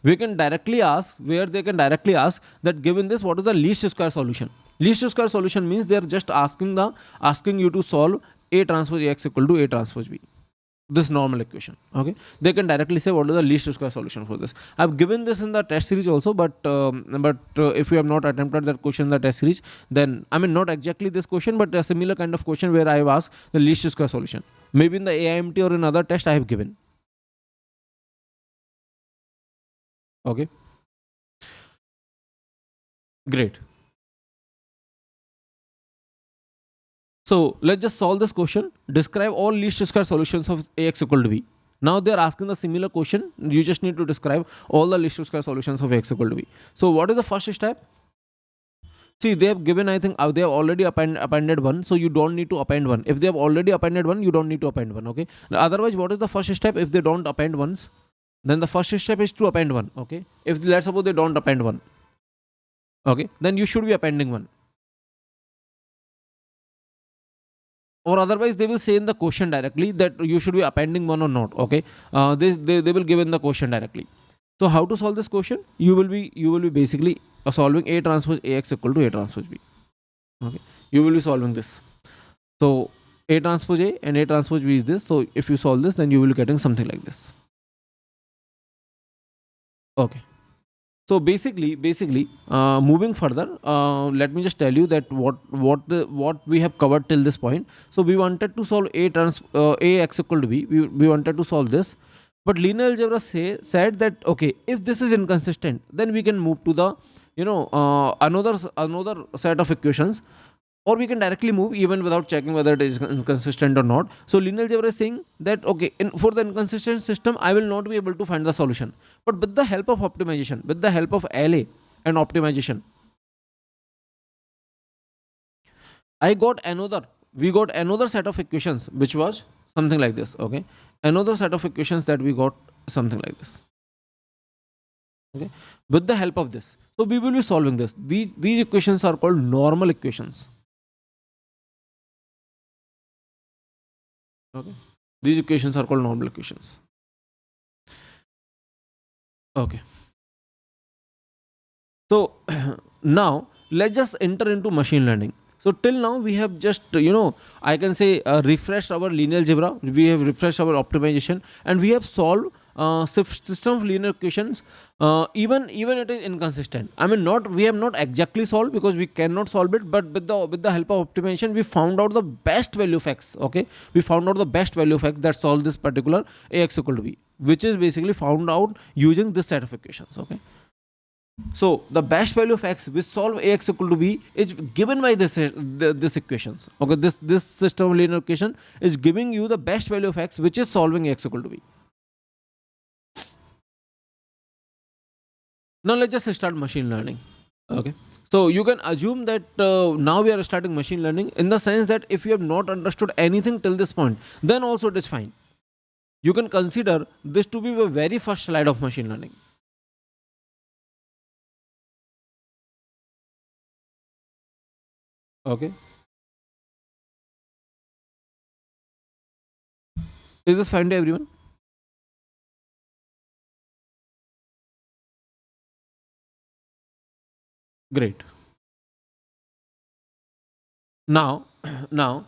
A: We can directly ask, where they can directly ask that given this, what is the least square solution? Least square solution means they are just asking you to solve A transpose X equal to A transpose B, this normal equation. Okay, they can directly say what is the least square solution for this. I've given this in the test series also, but if you have not attempted that question in the test series, then I mean not exactly this question, but a similar kind of question where I have asked the least square solution, maybe in the AIMT or in other test I have given. Okay, great. So let's just solve this question. Describe all least square solutions of Ax equal to b. Now they are asking the similar question. You just need to describe all the least square solutions of Ax equal to b. So what is the first step? See, they have given, I think, they have already appended one, so you don't need to append one. If they have already appended one, you don't need to append one. Okay. Now, otherwise, what is the first step if they don't append ones? Then the first step is to append one. Okay. If let's suppose they don't append one, okay, then you should be appending one. Or otherwise they will say in the question directly that you should be appending one or not. Okay, they will give in the question directly. So how to solve this question? You will be basically solving A transpose Ax equal to A transpose B. Okay, you will be solving this. So A transpose A and A transpose B is this. So if you solve this, then you will be getting something like this. Okay. So basically, moving further, let me just tell you that what we have covered till this point. So we wanted to solve a x equal to b. We wanted to solve this, but linear algebra said that okay, if this is inconsistent, then we can move to the another set of equations, or we can directly move even without checking whether it is inconsistent or not. So linear algebra is saying that okay, for the inconsistent system I will not be able to find the solution, but with the help of optimization, with the help of LA and optimization, we got another set of equations which was something like this. Okay, another set of equations that we got something like this. Okay, with the help of this, so we will be solving this. These equations are called normal equations. Okay, these equations are called normal equations. Okay, so now let's just enter into machine learning. So till now we have just I can say refreshed our linear algebra, we have refreshed our optimization, and we have solved system of linear equations. Even it is inconsistent. I mean, not we have not exactly solved because we cannot solve it, but with the help of optimization, we found out the best value of x. Okay, we found out the best value of x that solve this particular Ax equal to b, which is basically found out using this set of equations. Okay, so the best value of x which solve Ax equal to b is given by this equations. Okay, this system of linear equation is giving you the best value of x which is solving Ax equal to b. Now let's just start machine learning. Okay, so you can assume that now we are starting machine learning in the sense that if you have not understood anything till this point, then also it is fine. You can consider this to be the very first slide of machine learning. Okay, is this fine to everyone? Great. Now now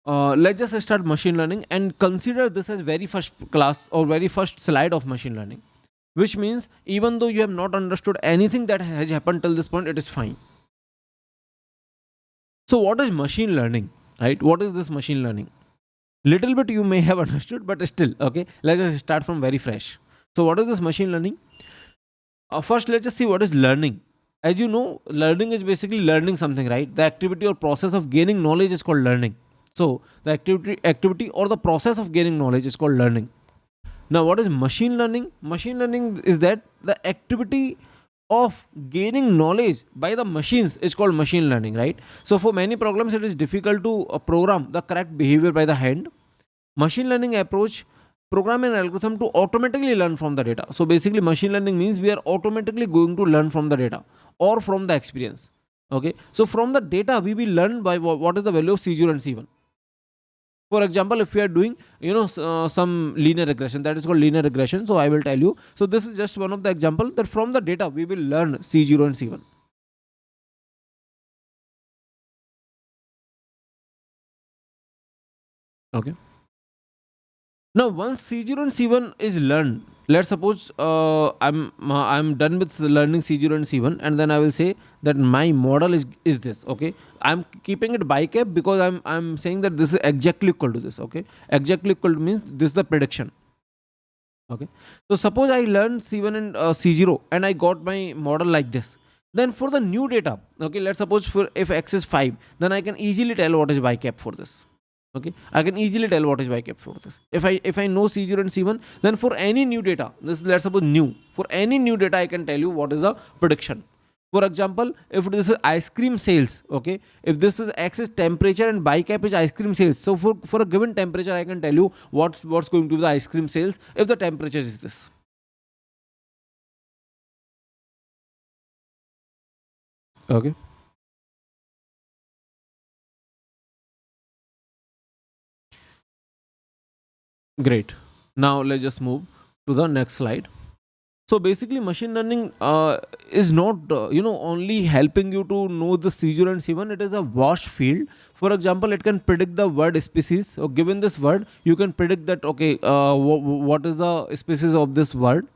A: let's just start machine learning and consider this as very first class or very first slide of machine learning, which means even though you have not understood anything that has happened till this point, it is fine. So what is machine learning, right? What is this machine learning? Little bit you may have understood, but still, okay, let's just start from very fresh. So what is this machine learning? First let's just see what is learning. As you know, learning is basically learning something, right? The activity or process of gaining knowledge is called learning. So the activity or the process of gaining knowledge is called learning. Now what is machine learning? Machine learning is that the activity of gaining knowledge by the machines is called machine learning, right? So for many programs it is difficult to program the correct behavior by the hand. Machine learning approach program an algorithm to automatically learn from the data. So basically machine learning means we are automatically going to learn from the data or from the experience. Okay, so from the data we will learn by what is the value of c0 and c1. For example, if we are doing some linear regression, that is called linear regression. So I will tell you, so this is just one of the example that from the data we will learn c0 and c1. Okay, now once c0 and c1 is learned, let's suppose I'm done with learning c0 and c1, and then I will say that my model is this. Okay, I'm keeping it by cap because I'm saying that this is exactly equal to this. Okay, exactly equal to means this is the prediction. Okay. So suppose I learned C1 and C0 and I got my model like this. Then for the new data, okay, let's suppose for if x is 5, then I can easily tell what is y cap for this. Okay, I can easily tell what is y cap for this. If I know C0 and C1, then for any new data, this let's suppose new, for any new data I can tell you what is the prediction. For example, if this is ice cream sales, okay, if this is x is temperature and y cap is ice cream sales, so for a given temperature I can tell you what's going to be the ice cream sales if the temperature is this. Okay, great. Now let's just move to the next slide. So basically machine learning is not only helping you to know the C0 and C1. It is a vast field. For example, it can predict the word species, or given this word you can predict that, okay, what is the species of this word,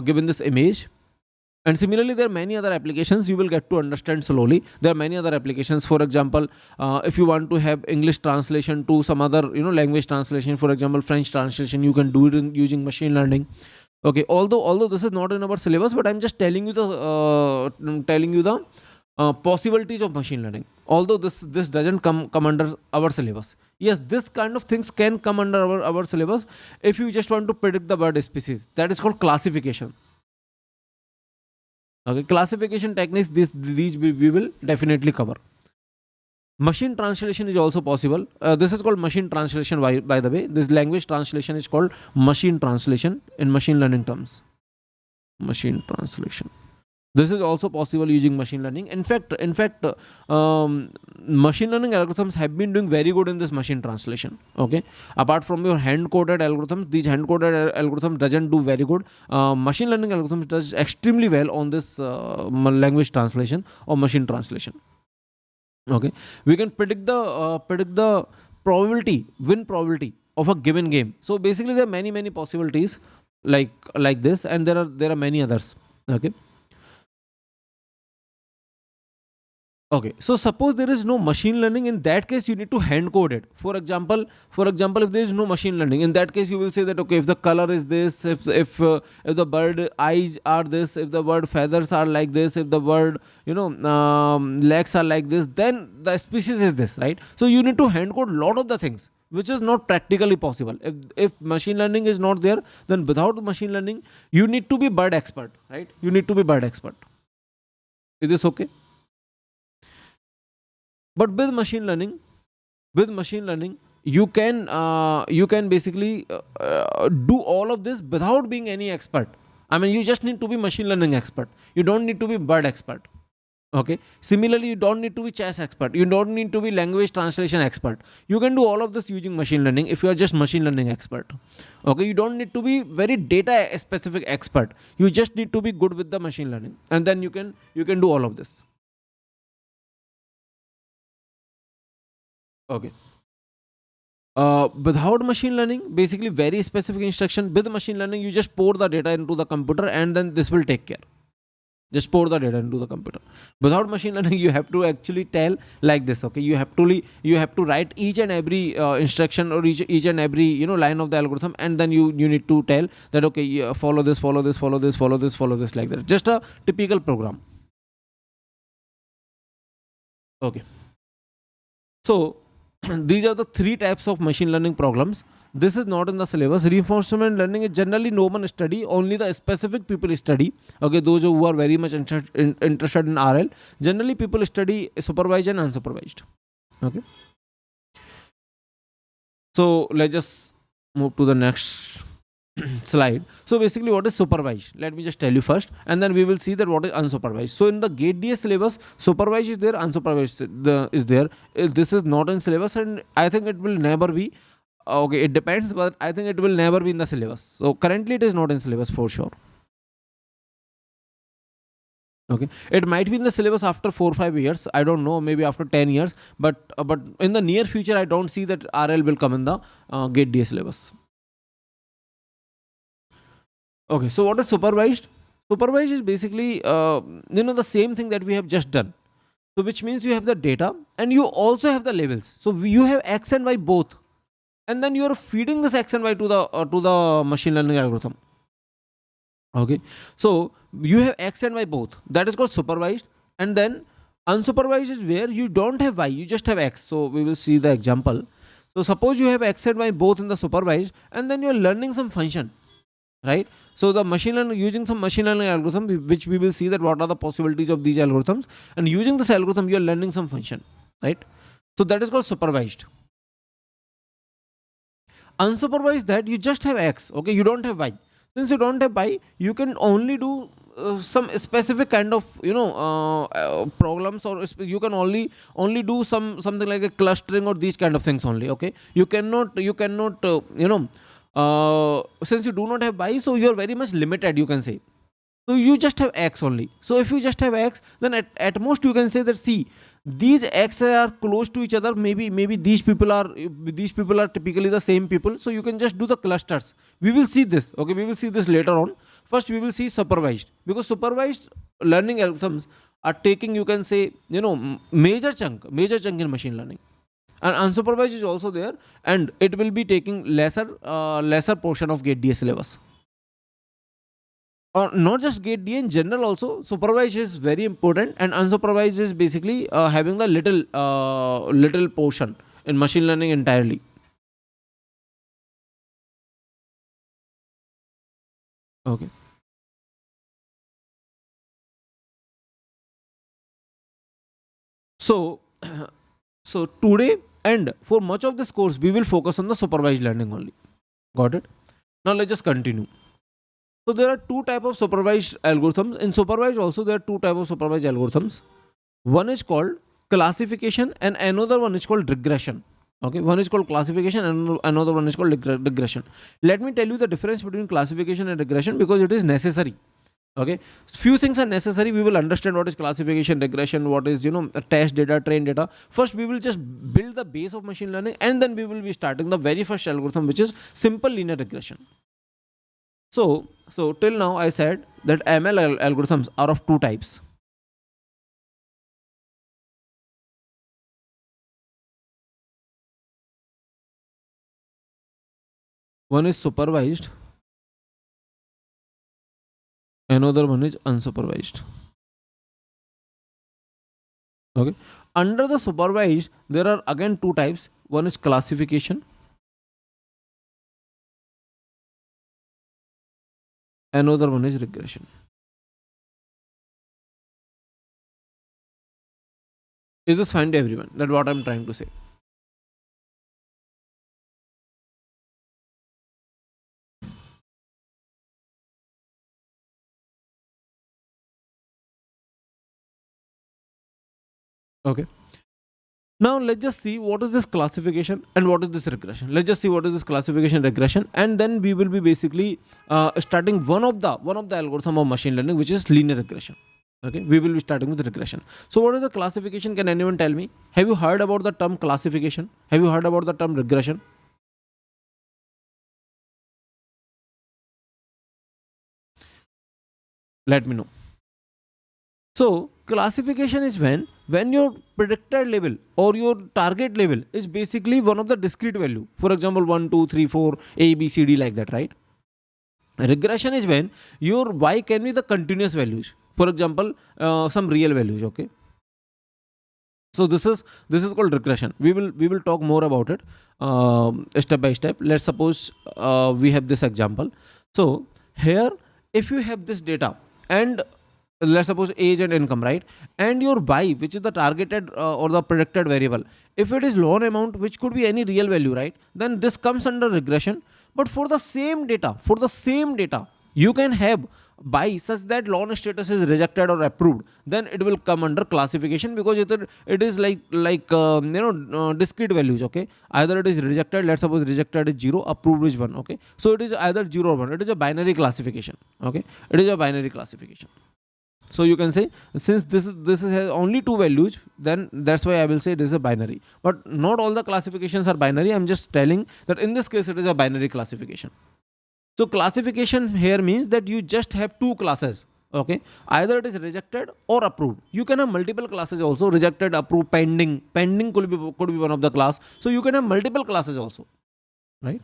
A: given this image. And similarly, there are many other applications you will get to understand slowly. There are many other applications. For example, if you want to have English translation to some other language translation, for example French translation, you can do it using machine learning. Okay, although this is not in our syllabus, but I'm just telling you the possibilities of machine learning. Although this doesn't come under our syllabus. Yes, this kind of things can come under our syllabus if you just want to predict the bird species. That is called classification. Okay, classification techniques, these we will definitely cover. Machine translation is also possible. This is called machine translation, by the way. This language translation is called machine translation in machine learning terms. Machine translation, this is also possible using machine learning. In fact, machine learning algorithms have been doing very good in this machine translation. Okay, apart from your hand coded algorithms, these hand coded algorithms doesn't do very good. Machine learning algorithms does extremely well on this language translation or machine translation. Okay, we can predict the win probability of a given game. So basically there are many possibilities like this, and there are many others. Okay. Okay, so suppose there is no machine learning. In that case, you need to hand code it. For example, if there is no machine learning, in that case, you will say that, okay, if the color is this, if the bird eyes are this, if the bird feathers are like this, if the bird legs are like this, then the species is this, right? So you need to hand code lot of the things, which is not practically possible. If machine learning is not there, then without machine learning, you need to be bird expert, right? You need to be bird expert. Is this okay? But with machine learning you can basically do all of this without being any expert. I mean, you just need to be machine learning expert. You don't need to be bird expert. Okay, similarly, you don't need to be chess expert. You don't need to be language translation expert. You can do all of this using machine learning if you are just machine learning expert. Okay, you don't need to be very data specific expert. You just need to be good with the machine learning, and then you can do all of this. Okay. Without machine learning, basically very specific instruction. With machine learning, you just pour the data into the computer, and then this will take care. Just pour the data into the computer. Without machine learning, you have to actually tell like this. Okay, you have to write each and every instruction, or each and every line of the algorithm, and then you need to tell that, okay, follow this, follow this, follow this, follow this, follow this, like that. Just a typical program. Okay. So these are the three types of machine learning problems. This is not in the syllabus. Reinforcement learning is generally no one study, only the specific people study. Okay, those who are very much interested in RL. Generally, people study supervised and unsupervised. Okay, so let's just move to the next slide. So basically, what is supervised? Let me just tell you first, and then we will see that what is unsupervised. So in the GateDS syllabus, supervised is there, unsupervised is there. This is not in syllabus, and I think it will never be. Okay, it depends, but I think it will never be in the syllabus. So currently, it is not in syllabus for sure. Okay, it might be in the syllabus after 4 5 years. I don't know, maybe after 10 years, but in the near future, I don't see that RL will come in the GateDS syllabus. Okay, so what is supervised? Supervised is basically the same thing that we have just done. So which means you have the data and you also have the labels. So you have X and Y both. and then you are feeding this x and y to the machine learning algorithm. Okay, so you have x and y both. That is called supervised. And then unsupervised is where you don't have y, you just have x. So we will see the example. So suppose you have x and y both in the supervised, and then you are learning some function, right? So the machine learning, using some machine learning algorithm, which we will see that what are the possibilities of these algorithms, and using this algorithm you are learning some function, right? So that is called supervised. Unsupervised, that you just have x, okay, you don't have y. Since you don't have y, you can only do some specific kind of problems, or you can only do something like a clustering or these kind of things only. Okay, you cannot since you do not have y, so you are very much limited, you can say. So you just have x only. So if you just have x, then at most you can say that, see, these x are close to each other. Maybe these people are typically the same people. So you can just do the clusters. We will see this. Okay, we will see this later on. First we will see supervised, because supervised learning algorithms are taking, you can say, major chunk in machine learning. And unsupervised is also there, and it will be taking lesser portion of gate DA syllabus. Or not just gate D, in general also supervised is very important, and unsupervised is basically having the little portion in machine learning entirely. Okay, so so today and for much of this course we will focus on the supervised learning only. Got it? Now let's just continue. So there are two type of supervised algorithms. In supervised also there are two type of supervised algorithms. One is called classification and another one is called regression. Okay, one is called classification and another one is called regression. Let me tell you the difference between classification and regression, because it is necessary. Okay, few things are necessary. We will understand what is classification, regression, what is test data, train data. First we will just build the base of machine learning, and then we will be starting the very first algorithm, which is simple linear regression. So till now I said that ML algorithms are of two types. One is supervised, another one is unsupervised. Okay, under the supervised there are again two types. One is classification, another one is regression. Is this fine to everyone? That what I'm trying to say? Okay, now let's just see what is this classification and what is this regression. Let's just see what is this classification, regression, and then we will be basically starting one of the algorithm of machine learning, which is linear regression. Okay, we will be starting with regression. So what is the classification? Can anyone tell me? Have you heard about the term classification? Have you heard about the term regression? Let me know. So classification is when your predicted level or your target level is basically one of the discrete value. For example, 1, 2, 3, 4, A, B, C, D, like that, right? Regression is when your y can be the continuous values. For example, some real values. Okay. So this is called regression. We will talk more about it step by step. Let's suppose we have this example. So here, if you have this data, and let's suppose age and income, right, and your y, which is the targeted or the predicted variable, if it is loan amount, which could be any real value, right, then this comes under regression. But for the same data you can have by such that loan status is rejected or approved, then it will come under classification, because it is like discrete values. Okay, either it is rejected, let's suppose rejected is 0, approved is 1. Okay, so it is either 0 or 1. It is a binary classification. Okay, it is a binary classification. So you can say, since this is has only two values, then that's why I will say this is a binary. But not all the classifications are binary. I'm just telling that in this case it is a binary classification. So classification here means that you just have two classes. Okay, either it is rejected or approved. You can have multiple classes also: rejected, approved, pending. Pending could be one of the class. So you can have multiple classes also. right?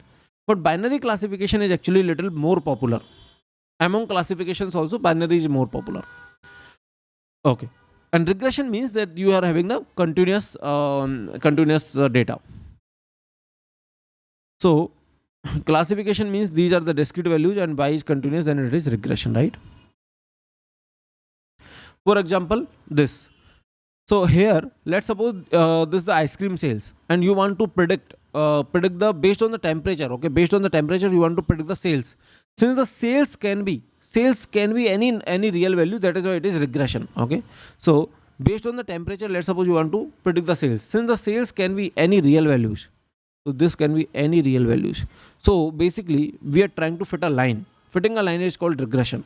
A: But binary classification is actually little more popular. Among classifications also, binary is more popular. Okay. And regression means that you are having the continuous data. So classification means these are the discrete values and y is continuous, then it is regression, right? For example, this. So here, let's suppose this is the ice cream sales, and you want to predict the based on the temperature. Okay, based on the temperature, you want to predict the sales. Since the sales can be any real value, that is why it is regression. Okay, so based on the temperature, let's suppose you want to predict the sales. Since the sales can be any real values, so this can be any real values. So basically, we are trying to fit a line. Fitting a line is called regression.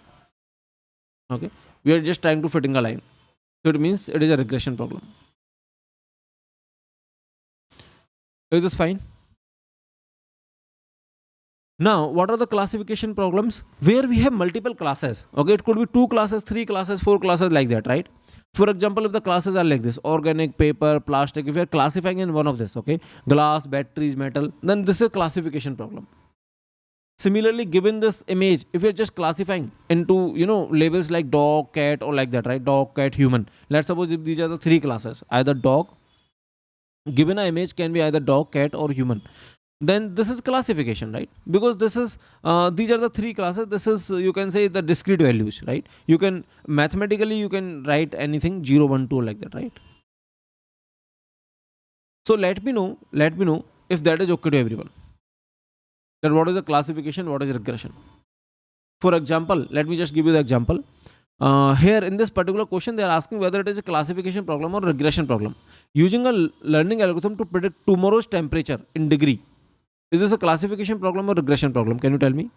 A: Okay, we are just trying to fitting a line. So it means it is a regression problem. Is this fine? Now, what are the classification problems? Where we have multiple classes. Okay, it could be 2 classes, 3 classes, 4 classes, like that, right? For example, if the classes are like this: organic, paper, plastic, if you are classifying in one of this, okay, glass, batteries, metal, then this is a classification problem. Similarly, given this image, if you're just classifying into labels like dog, cat, or like that, right? Dog, cat, human. Let's suppose if these are the 3 classes, either dog, given an image can be either dog, cat, or human, then this is classification, right? Because this is these are the 3 classes. This is, you can say, the discrete values, right? You can mathematically you can write anything 0, 1, 2, like that, right? So let me know if that is okay to everyone, that what is the classification, what is regression. For example, let me just give you the example. Here in this particular question, they are asking whether it is a classification problem or regression problem. Using a learning algorithm to predict tomorrow's temperature in degree, is this a classification problem or regression problem? Can you tell me?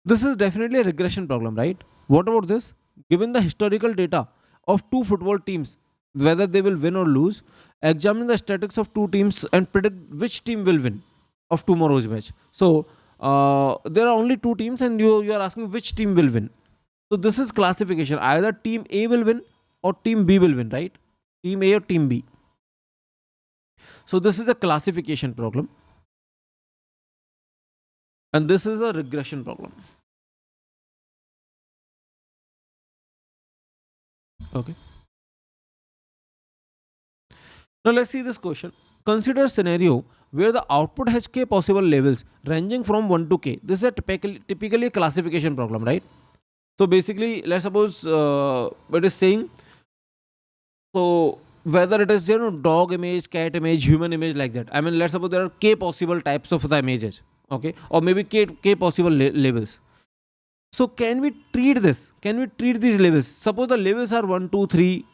A: This is definitely a regression problem, right? What about this? Given the historical data of 2 football teams, whether they will win or lose, examine the statistics of 2 teams and predict which team will win of tomorrow's match. So there are only 2 teams, and you are asking which team will win. So this is classification. Either team A will win or team B will win, right? Team A or team B. So this is a classification problem, and this is a regression problem. Okay. Now let's see this question. Consider a scenario where the output has k possible levels ranging from 1 to k. This is a typically a classification problem, right? So basically, let's suppose it is saying, so whether it is dog image, cat image, human image, like that. I mean, let's suppose there are k possible types of the images, okay, or maybe k possible labels. So can we treat this? Can we treat these labels? Suppose the labels are 1, 2, 3,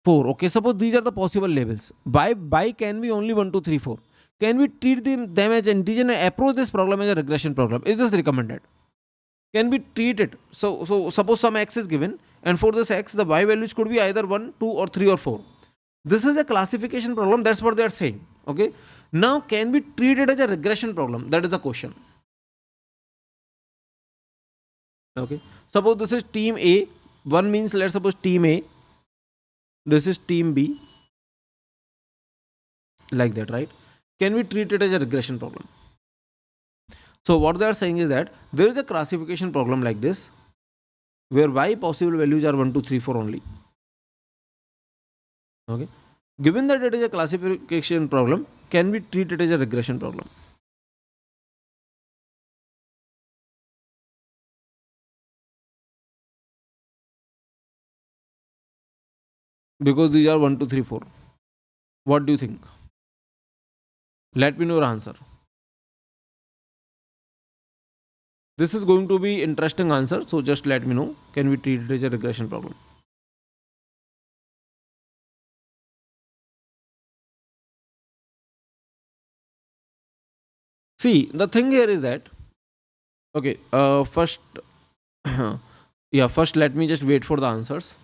A: 4. Okay, suppose these are the possible labels. By can be only 1, 2, 3, 4. Can we treat them as integer and approach this problem as a regression problem? Is this recommended? Can we treat it? So suppose some x is given, and for this x, the y values could be either 1, 2, or 3, or 4. This is a classification problem. That's what they are saying. Okay. Now, can we treat it as a regression problem? That is the question. Okay. Suppose this is team A. One means, let's suppose team A. This is team B. Like that, right? Can we treat it as a regression problem? So what they are saying is that there is a classification problem like this, where y possible values are 1, 2, 3, 4 only. Okay. Given that it is a classification problem, can we treat it as a regression problem? Because these are 1, 2, 3, 4. What do you think? Let me know your answer. This is going to be interesting answer. So just let me know. Can we treat it as a regression problem? See, the thing here is that, okay, first, yeah, first let me just wait for the answers.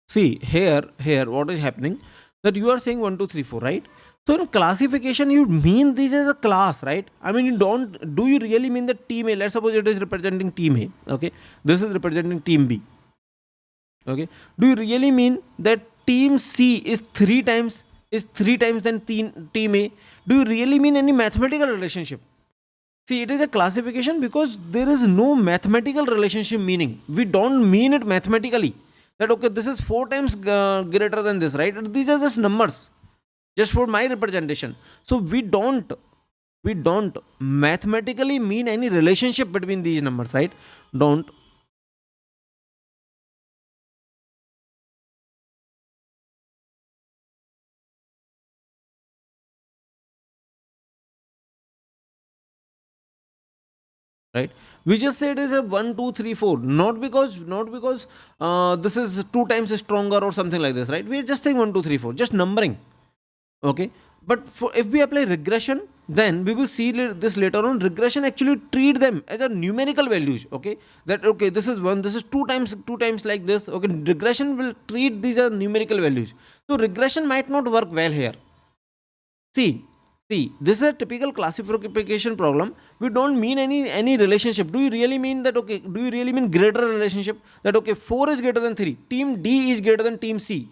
A: See, here, what is happening? That you are saying 1 2 3 4, right? So in classification you mean this as a class, right? I mean, you don't, do you really mean that team A, let's suppose it is representing team A, okay, this is representing team B, okay, do you really mean that team C is three times than team A? Do you really mean any mathematical relationship? See, it is a classification because there is no mathematical relationship meaning. We don't mean it mathematically. That okay, this is 4 times greater than this, right? These are just numbers, just for my representation. So we don't mathematically mean any relationship between these numbers, right? Don't. Right, we just say it is a 1 2 3 4, not because this is 2 times stronger or something like this, right? We're just saying 1 2 3 4, just numbering, okay. But for, if we apply regression, then we will see this later on. Regression actually treat them as a numerical values, okay, that okay, this is 1, this is 2 times like this, okay. Regression will treat these as numerical values, so regression might not work well here. See, see, this is a typical classification problem. We don't mean any relationship. Do you really mean that okay? Do you really mean greater relationship? That okay, 4 is greater than 3. Team D is greater than team C.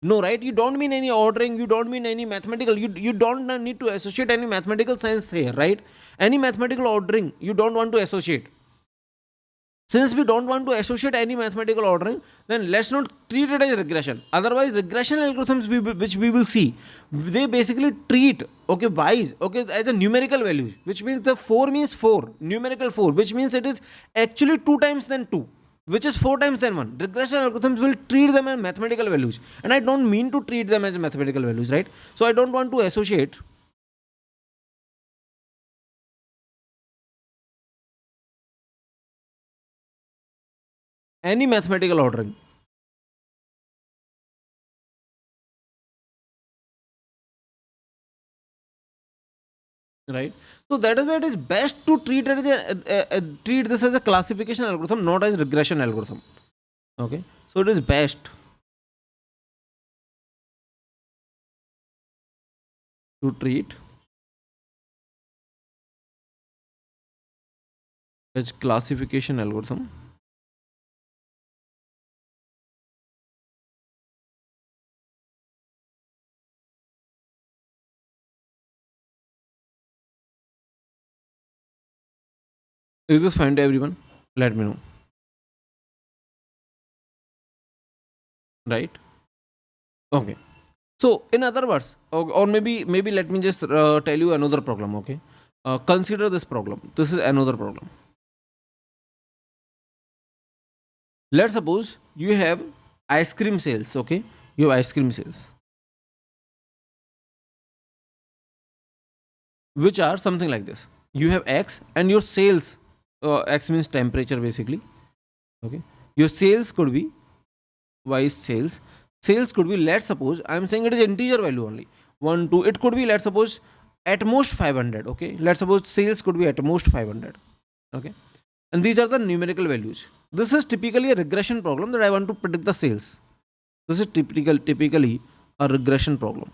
A: No, right? You don't mean any ordering. You don't mean any mathematical. You don't need to associate any mathematical science here, right? Any mathematical ordering you don't want to associate. Since we don't want to associate any mathematical ordering, then let's not treat it as regression. Otherwise, regression algorithms which we will see, they basically treat okay y's okay as a numerical values, which means the 4 means 4, numerical 4, which means it is actually 2 times than 2, which is 4 times than 1. Regression algorithms will treat them as mathematical values, and I don't mean to treat them as mathematical values, right? So I don't want to associate any mathematical ordering. Right, so that is why it is best to treat it as treat this as a classification algorithm, not as regression algorithm, okay. So it is best to treat as classification algorithm. Is this fine to everyone? Let me know. Right, okay. So in other words, or maybe let me just tell you another problem, okay. Consider this problem. This is another problem. Let's suppose you have ice cream sales, okay. You have ice cream sales which are something like this. You have x and your sales, x means temperature basically, okay. Your sales could be y is sales could be, let's suppose I am saying it is integer value only, 1 2, it could be, let's suppose at most 500, okay. Let's suppose sales could be at most 500, okay. And these are the numerical values. This is typically a regression problem that I want to predict the sales. This is typically a regression problem.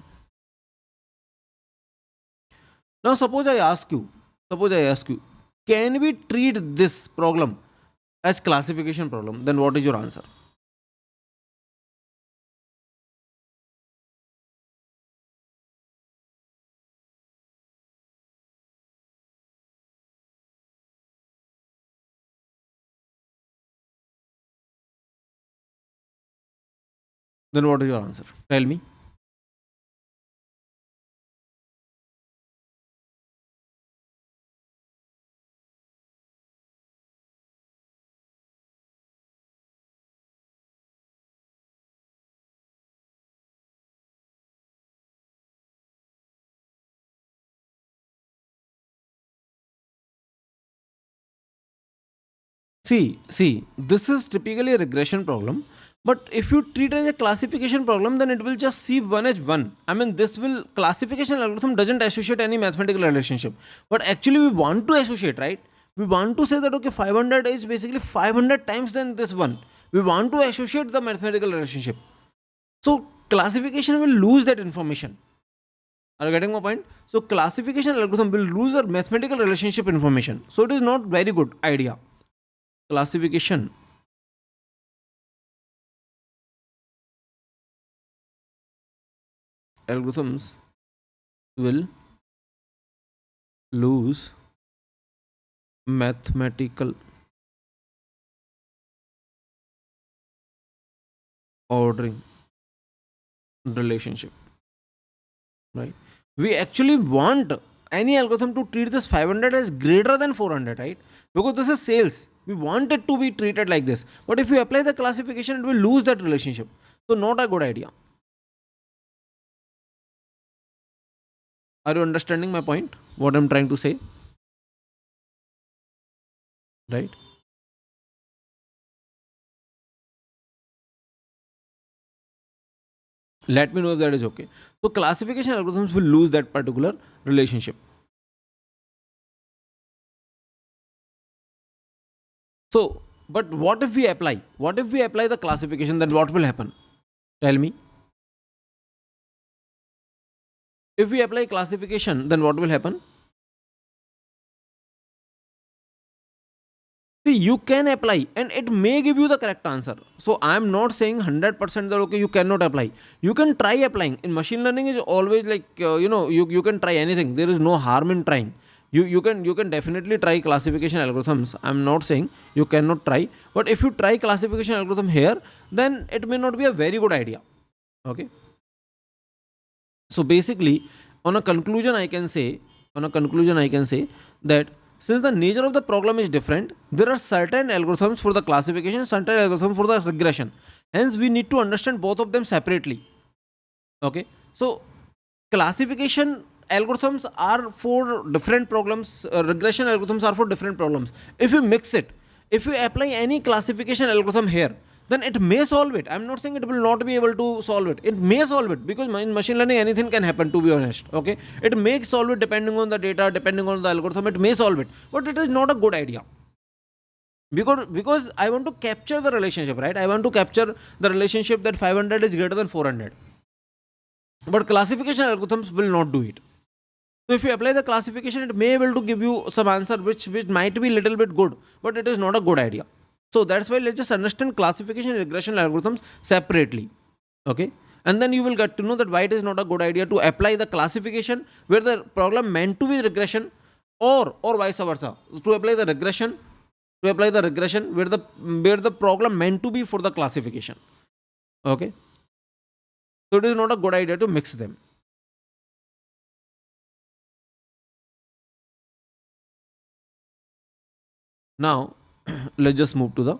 A: Now suppose I ask you, can we treat this problem as classification problem? Then what is your answer? Then what is your answer? Tell me. See, this is typically a regression problem. But if you treat it as a classification problem, then it will just see one as one. I mean, this will, classification algorithm doesn't associate any mathematical relationship. But actually, we want to associate, right? We want to say that okay, 500 is basically 500 times than this one. We want to associate the mathematical relationship. So classification will lose that information. Are you getting my point? So classification algorithm will lose our mathematical relationship information. So it is not very good idea. Classification algorithms will lose mathematical ordering relationship, right? We actually want any algorithm to treat this 500 as greater than 400, right? Because this is sales. We want it to be treated like this. But if you apply the classification, it will lose that relationship. So not a good idea. Are you understanding my point? What I'm trying to say, right? Let me know if that is okay. So classification algorithms will lose that particular relationship. So, but what if we apply? What if we apply the classification? Then what will happen? Tell me. If we apply classification, then what will happen? See, you can apply and it may give you the correct answer. So I am not saying 100% that okay, you cannot apply. You can try applying. In machine learning is always like you can try anything. There is no harm in trying. You can definitely try classification algorithms. I'm not saying you cannot try, but if you try classification algorithm here, then it may not be a very good idea. Okay. So basically, on a conclusion, I can say that since the nature of the problem is different, there are certain algorithms for the classification, certain algorithms for the regression. Hence, we need to understand both of them separately. Okay. So classification algorithms are for different problems. Regression algorithms are for different problems. If you mix it, if you apply any classification algorithm here, then it may solve it. I'm not saying it will not be able to solve it. It may solve it because in machine learning anything can happen, to be honest. Okay, it may solve it depending on the data, depending on the algorithm. It may solve it, but it is not a good idea because I want to capture the relationship, right? I want to capture the relationship that 500 is greater than 400, but classification algorithms will not do it. So if you apply the classification, it may able to give you some answer which might be little bit good, but it is not a good idea. So that's why let's just understand classification and regression algorithms separately. Okay. And then you will get to know that why it is not a good idea to apply the classification where the problem meant to be regression, or vice versa. To apply the regression where the problem meant to be for the classification. Okay. So it is not a good idea to mix them. Now let's just move to the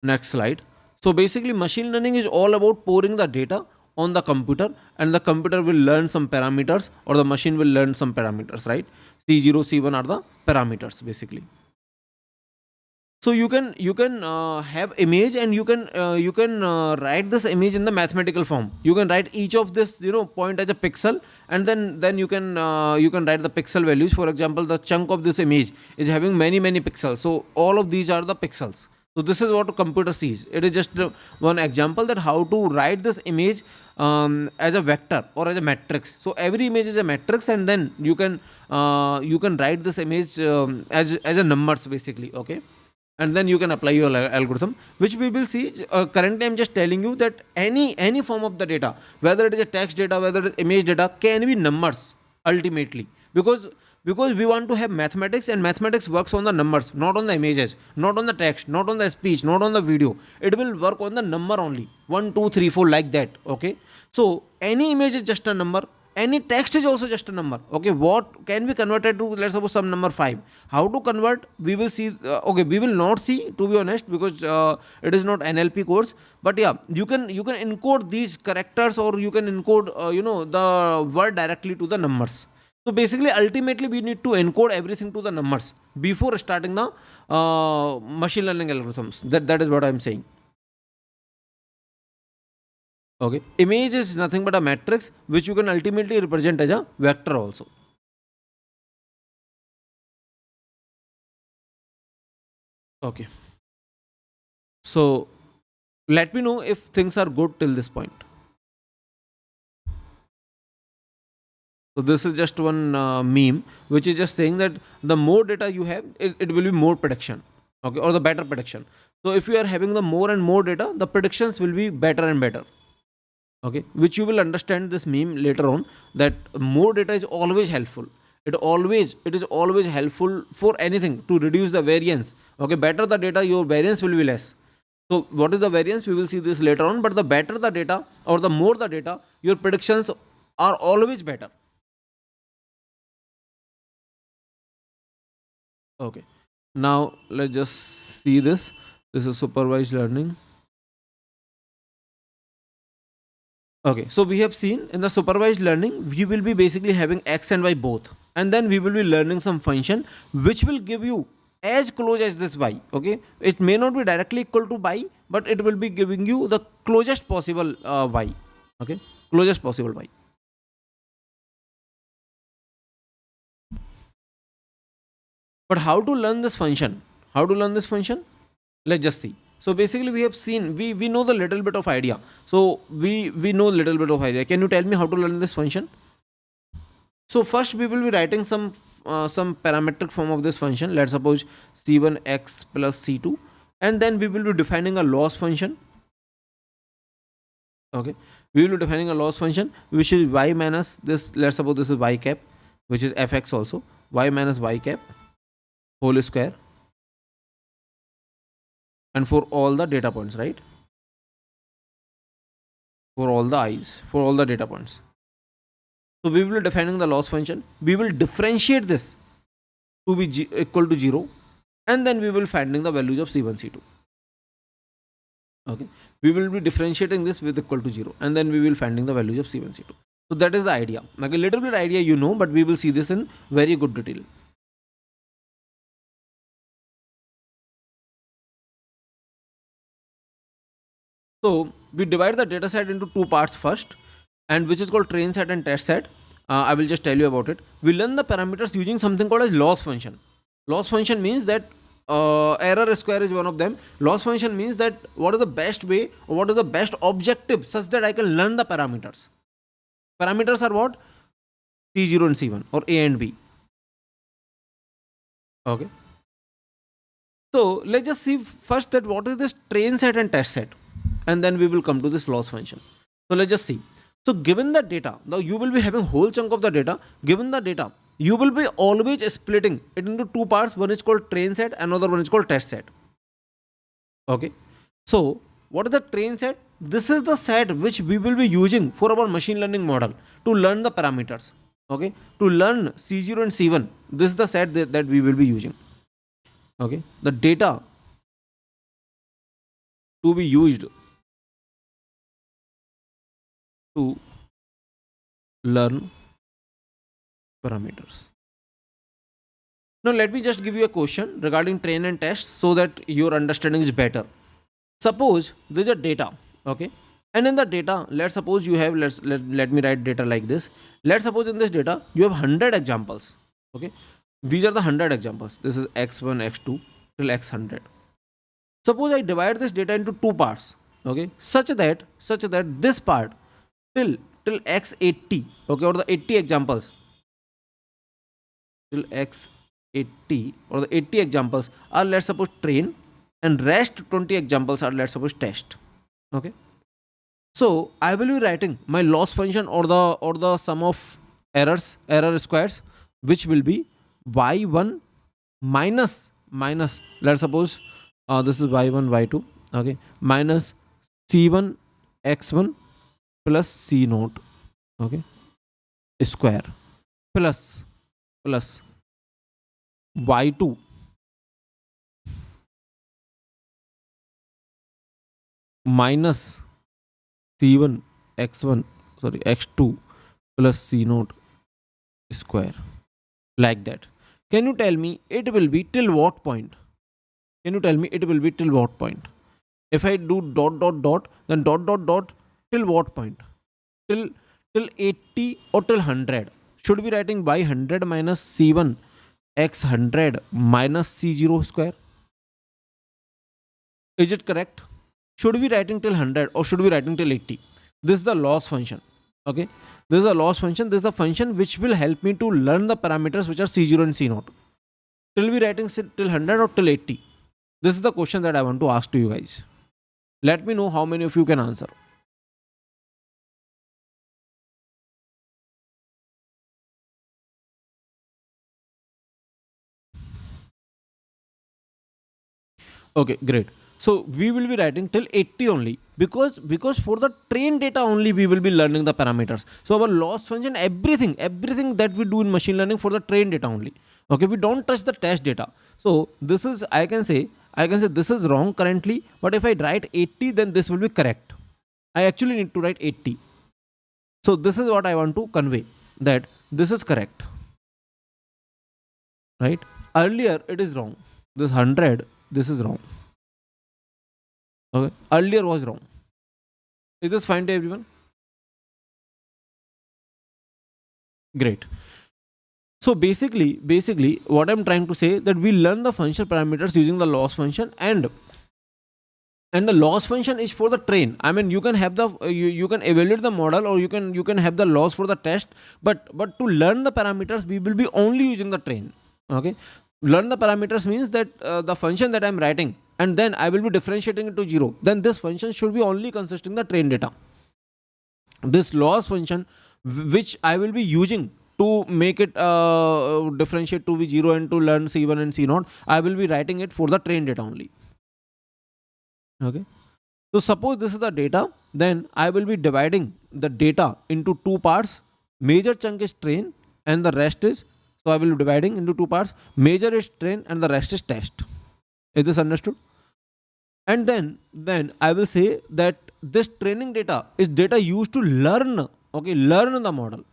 A: next slide. So basically machine learning is all about pouring the data on the computer, and the computer will learn some parameters, or the machine will learn some parameters, right? C0, C1 are the parameters basically. So you can have image, and you can write this image in the mathematical form. You can write each of this point as a pixel, and then you can write the pixel values. For example, the chunk of this image is having many pixels, so all of these are the pixels. So this is what a computer sees. It is just one example that how to write this image as a vector or as a matrix. So every image is a matrix, and then you can write this image as a numbers basically. Okay. And then you can apply your algorithm, which we will see. Currently I'm just telling you that any form of the data, whether it is a text data, whether it is image data, can be numbers ultimately, because we want to have mathematics, and mathematics works on the numbers, not on the images, not on the text, not on the speech, not on the video. It will work on the number only, 1 2 3 4, like that. Okay. So any image is just a number, any text is also just a number. Okay, what can be converted to, let's suppose some number 5. How to convert, we will see. Okay, we will not see, to be honest, because it is not NLP course. But yeah, you can encode these characters, or you can encode the word directly to the numbers. So basically ultimately we need to encode everything to the numbers before starting the machine learning algorithms. That is what I'm saying. Okay, image is nothing but a matrix which you can ultimately represent as a vector also. Okay, so Let me know if things are good till this point. So this is just one meme which is just saying that the more data you have, it will be more prediction, okay, or the better prediction. So if you are having the more and more data, the predictions will be better and better, okay, which you will understand this meme later on, that more data is always helpful. It is always helpful for anything to reduce the variance. Okay, better the data, your variance will be less. So what is the variance? We will see this later on. But the better the data or the more the data, your predictions are always better. Okay. Now let's just see this. This is supervised learning. Okay, so we have seen in the supervised learning, we will be basically having x and y both, and then we will be learning some function which will give you as close as this y. Okay, it may not be directly equal to y, but it will be giving you the closest possible y. Okay, closest possible y. But how to learn this function? How to learn this function? Let's just see. So basically, we have seen, we know the little bit of idea. So we know little bit of idea. Can you tell me how to learn this function? So first we will be writing some parametric form of this function. Let's suppose c1x plus c2, and then we will be defining a loss function. Okay, we will be defining a loss function which is y minus this. Let's suppose this is y cap, which is fx also, y minus y cap whole square, and for all the data points, right? For all the i's, for all the data points. So we will be defining the loss function. We will differentiate this to be equal to 0, and then we will finding the values of c1 c2. Okay, we will be differentiating this with equal to 0, and then we will finding the values of c1 c2. So that is the idea. Like a little bit idea, you know, but we will see this in very good detail. So we divide the data set into two parts first, and which is called train set and test set. I will just tell you about it. We learn the parameters using something called as loss function. Loss function means that error square is one of them. Loss function means that what is the best way or what is the best objective such that I can learn the parameters. Parameters are what? C0 and C1, or A and B. Okay. So let's just see first that what is this train set and test set, and then we will come to this loss function. So let's just see. So given the data, now you will be having whole chunk of the data. Given the data, you will be always splitting it into two parts. One is called train set, another one is called test set. Okay. So what is the train set? This is the set which we will be using for our machine learning model to learn the parameters. Okay. To learn C0 and C1, this is the set that we will be using. Okay. The data to be used to learn parameters. Now let me just give you a question regarding train and test so that your understanding is better. Suppose there's a data, okay, and in the data, let's suppose you have, let me write data like this. Let's suppose in this data you have 100 examples. Okay, these are the 100 examples. This is x1 x2 till x100. Suppose I divide this data into two parts, okay, such that this part till x80, okay, or the 80 examples, till x80 or the 80 examples are, let's suppose, train, and rest 20 examples are, let's suppose, test. Okay, so I will be writing my loss function or the sum of error squares, which will be y1 minus let's suppose this is y1 y2, okay, minus c1 x1 plus c naught, okay, square, plus y2 minus c1 x1, sorry, x2 plus c naught square, like that. Can you tell me it will be till what point? Can you tell me it will be till what point? If I do dot dot dot, then dot dot dot till what point? Till 80 or till 100? Should be writing by 100 minus c1 x 100 minus c0 square. Is it correct? should we writing till 100 or should we writing till 80? This is the loss function. Okay, this is a loss function. This is the function which will help me to learn the parameters which are C0 and C0. Till we writing till 100 or till 80? This is the question that I want to ask to you guys. Let me know how many of you can answer. Okay, great. So we will be writing till 80 only, because for the train data only we will be learning the parameters. So our loss function, everything that we do in machine learning for the train data only. Okay, we don't touch the test data. So this is, I can say this is wrong currently, but if I write 80, then this will be correct. I actually need to write 80. So this is what I want to convey, that this is correct, right? Earlier it is wrong. This 100, this is wrong. Okay, earlier was wrong. Is this fine to everyone? Great. So basically, what I'm trying to say, that we learn the function parameters using the loss function, and the loss function is for the train. I mean, you can have the you can evaluate the model, or you can have the loss for the test, but to learn the parameters we will be only using the train. Okay, learn the parameters means that the function that I'm writing, and then I will be differentiating it to 0, then this function should be only consisting the train data. This loss function, which I will be using to make it differentiate to be 0 and to learn C1 and C0, I will be writing it for the train data only. Okay, so suppose this is the data, then I will be dividing the data into two parts. Major chunk is train and the rest is, so I will be dividing into two parts. Major is train and the rest is test. Is this understood? And then I will say that this training data is data used to learn. Okay, learn the model.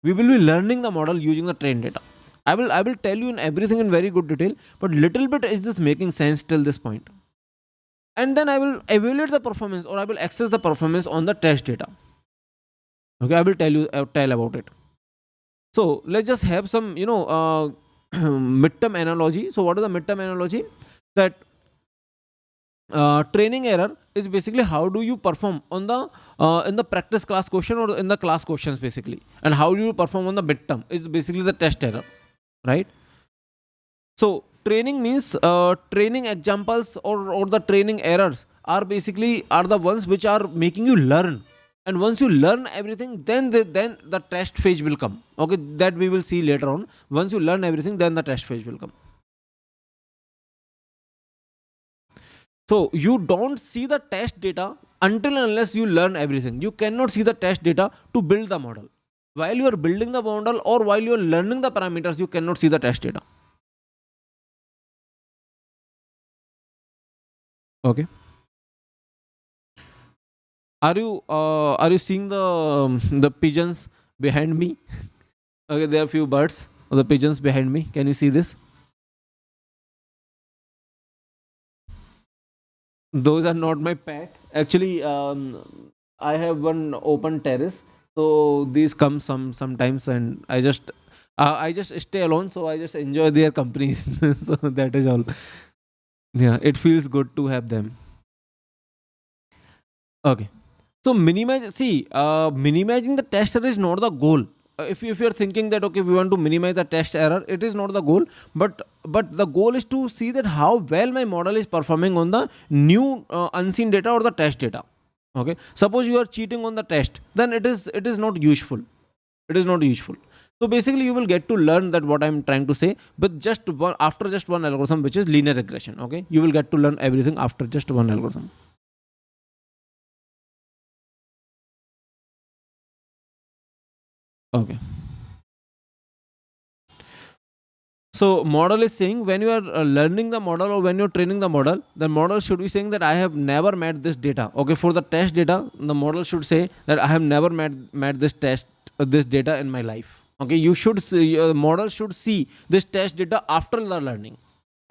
A: We will be learning the model using the train data. I will tell you in everything in very good detail, but little bit is this making sense till this point? And then I will evaluate the performance, or I will access the performance on the test data. Okay, I will tell about it. So let's just have some midterm analogy. So what is the midterm analogy? That training error is basically how do you perform on the in the practice class question or in the class questions basically, and how do you perform on the midterm is basically the test error, right? So training means training examples, or the training errors are basically are the ones which are making you learn. And once you learn everything, then the test phase will come. Okay, that we will see later on. Once you learn everything, then the test phase will come. So you don't see the test data until and unless you learn everything. You cannot see the test data to build the model. While you are building the model or while you are learning the parameters, you cannot see the test data. Okay. Are you seeing the pigeons behind me? Okay, there are a few birds or the pigeons behind me. Can you see this? Those are not my pet. Actually, I have one open terrace, so these come sometimes, and I just stay alone, so I just enjoy their companies. So that is all. Yeah, it feels good to have them. Okay. So minimizing the test error is not the goal. If you're thinking that okay, we want to minimize the test error, it is not the goal. But the goal is to see that how well my model is performing on the new unseen data or the test data. Okay. Suppose you are cheating on the test, then it is not useful. It is not useful. So basically, you will get to learn that what I'm trying to say, but just one after just one algorithm, which is linear regression. Okay, you will get to learn everything after just one algorithm. Okay. So model is saying when you are learning the model or when you're training the model should be saying that I have never met this data. Okay, for the test data, the model should say that I have never met this this data in my life. Okay, you should see, your model should see this test data after the learning.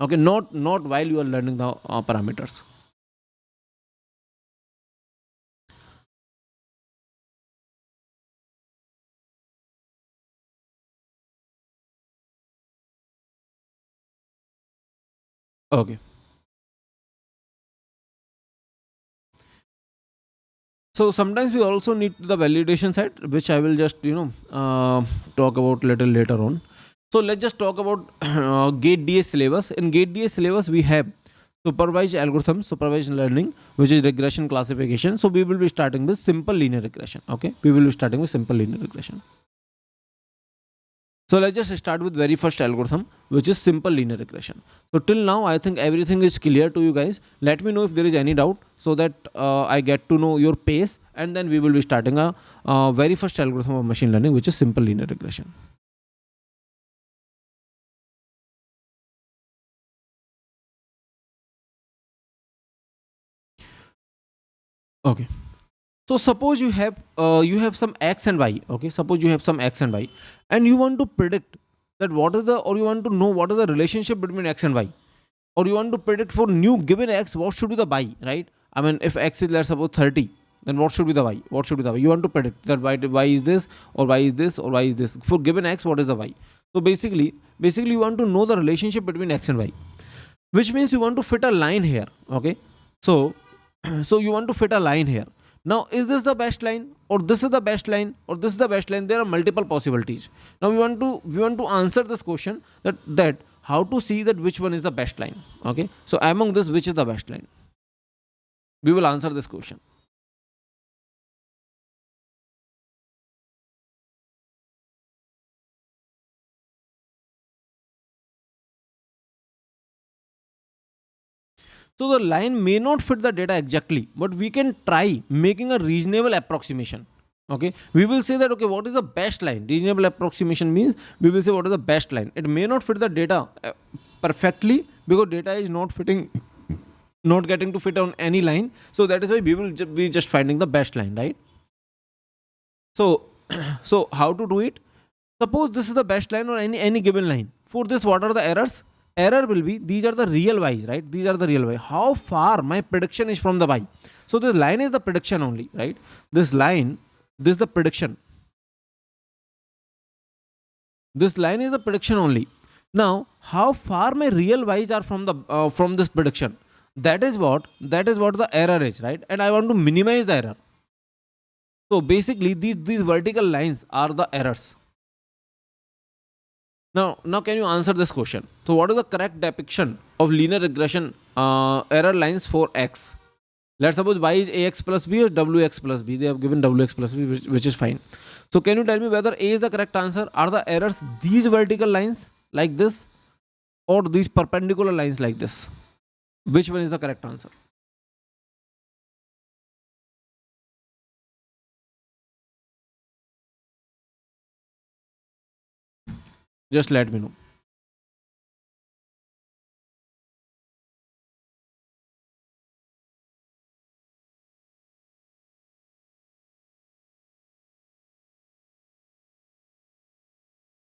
A: Okay, not while you are learning the parameters. Okay. So sometimes we also need the validation side, which I will just talk about little later on. So let's just talk about gate DA syllabus. In gate DA syllabus we have supervised algorithms, supervised learning, which is regression classification. So we will be starting with simple linear regression. Okay, we will be starting with simple linear regression. So let's just start with very first algorithm, which is simple linear regression. So till now, I think everything is clear to you guys. Let me know if there is any doubt, so that I get to know your pace, and then we will be starting a very first algorithm of machine learning, which is simple linear regression. Okay. So suppose you have some x and y. Okay. Suppose you have some x and y, and you want to predict that what is the, or you want to know what is the relationship between x and y, or you want to predict for new given x what should be the y, right? I mean, if x is, let's suppose, 30, then what should be the y? What should be the y? You want to predict that y is this, or y is this, or y is this. For given x, what is the y? So basically you want to know the relationship between x and y, which means you want to fit a line here. Okay. So so you want to fit a line here. Now, is this the best line, or this is the best line, or this is the best line? There are multiple possibilities. Now we want to answer this question, that how to see that which one is the best line. Okay. So among this, which is the best line? We will answer this question. So the line may not fit the data exactly, but we can try making a reasonable approximation. Okay, we will say that, okay, what is the best line? Reasonable approximation means we will say what is the best line. It may not fit the data perfectly, because data is not fitting, not getting to fit on any line. So that is why we will be just finding the best line, right? So so how to do it? Suppose this is the best line, or any given line. For this, what are the errors? Error will be, these are the real y's, right? These are the real y. How far my prediction is from the y? So this line is the prediction only, right? This line, this is the prediction. This line is the prediction only. Now, how far my real y's are from this prediction? That is what the error is, right? And I want to minimize the error. So basically, these vertical lines are the errors. Now, can you answer this question? So, what is the correct depiction of linear regression error lines for x? Let's suppose y is ax plus b or wx plus b. They have given wx plus b, which is fine. So, can you tell me whether a is the correct answer? Are the errors these vertical lines like this, or these perpendicular lines like this? Which one is the correct answer? Just let me know.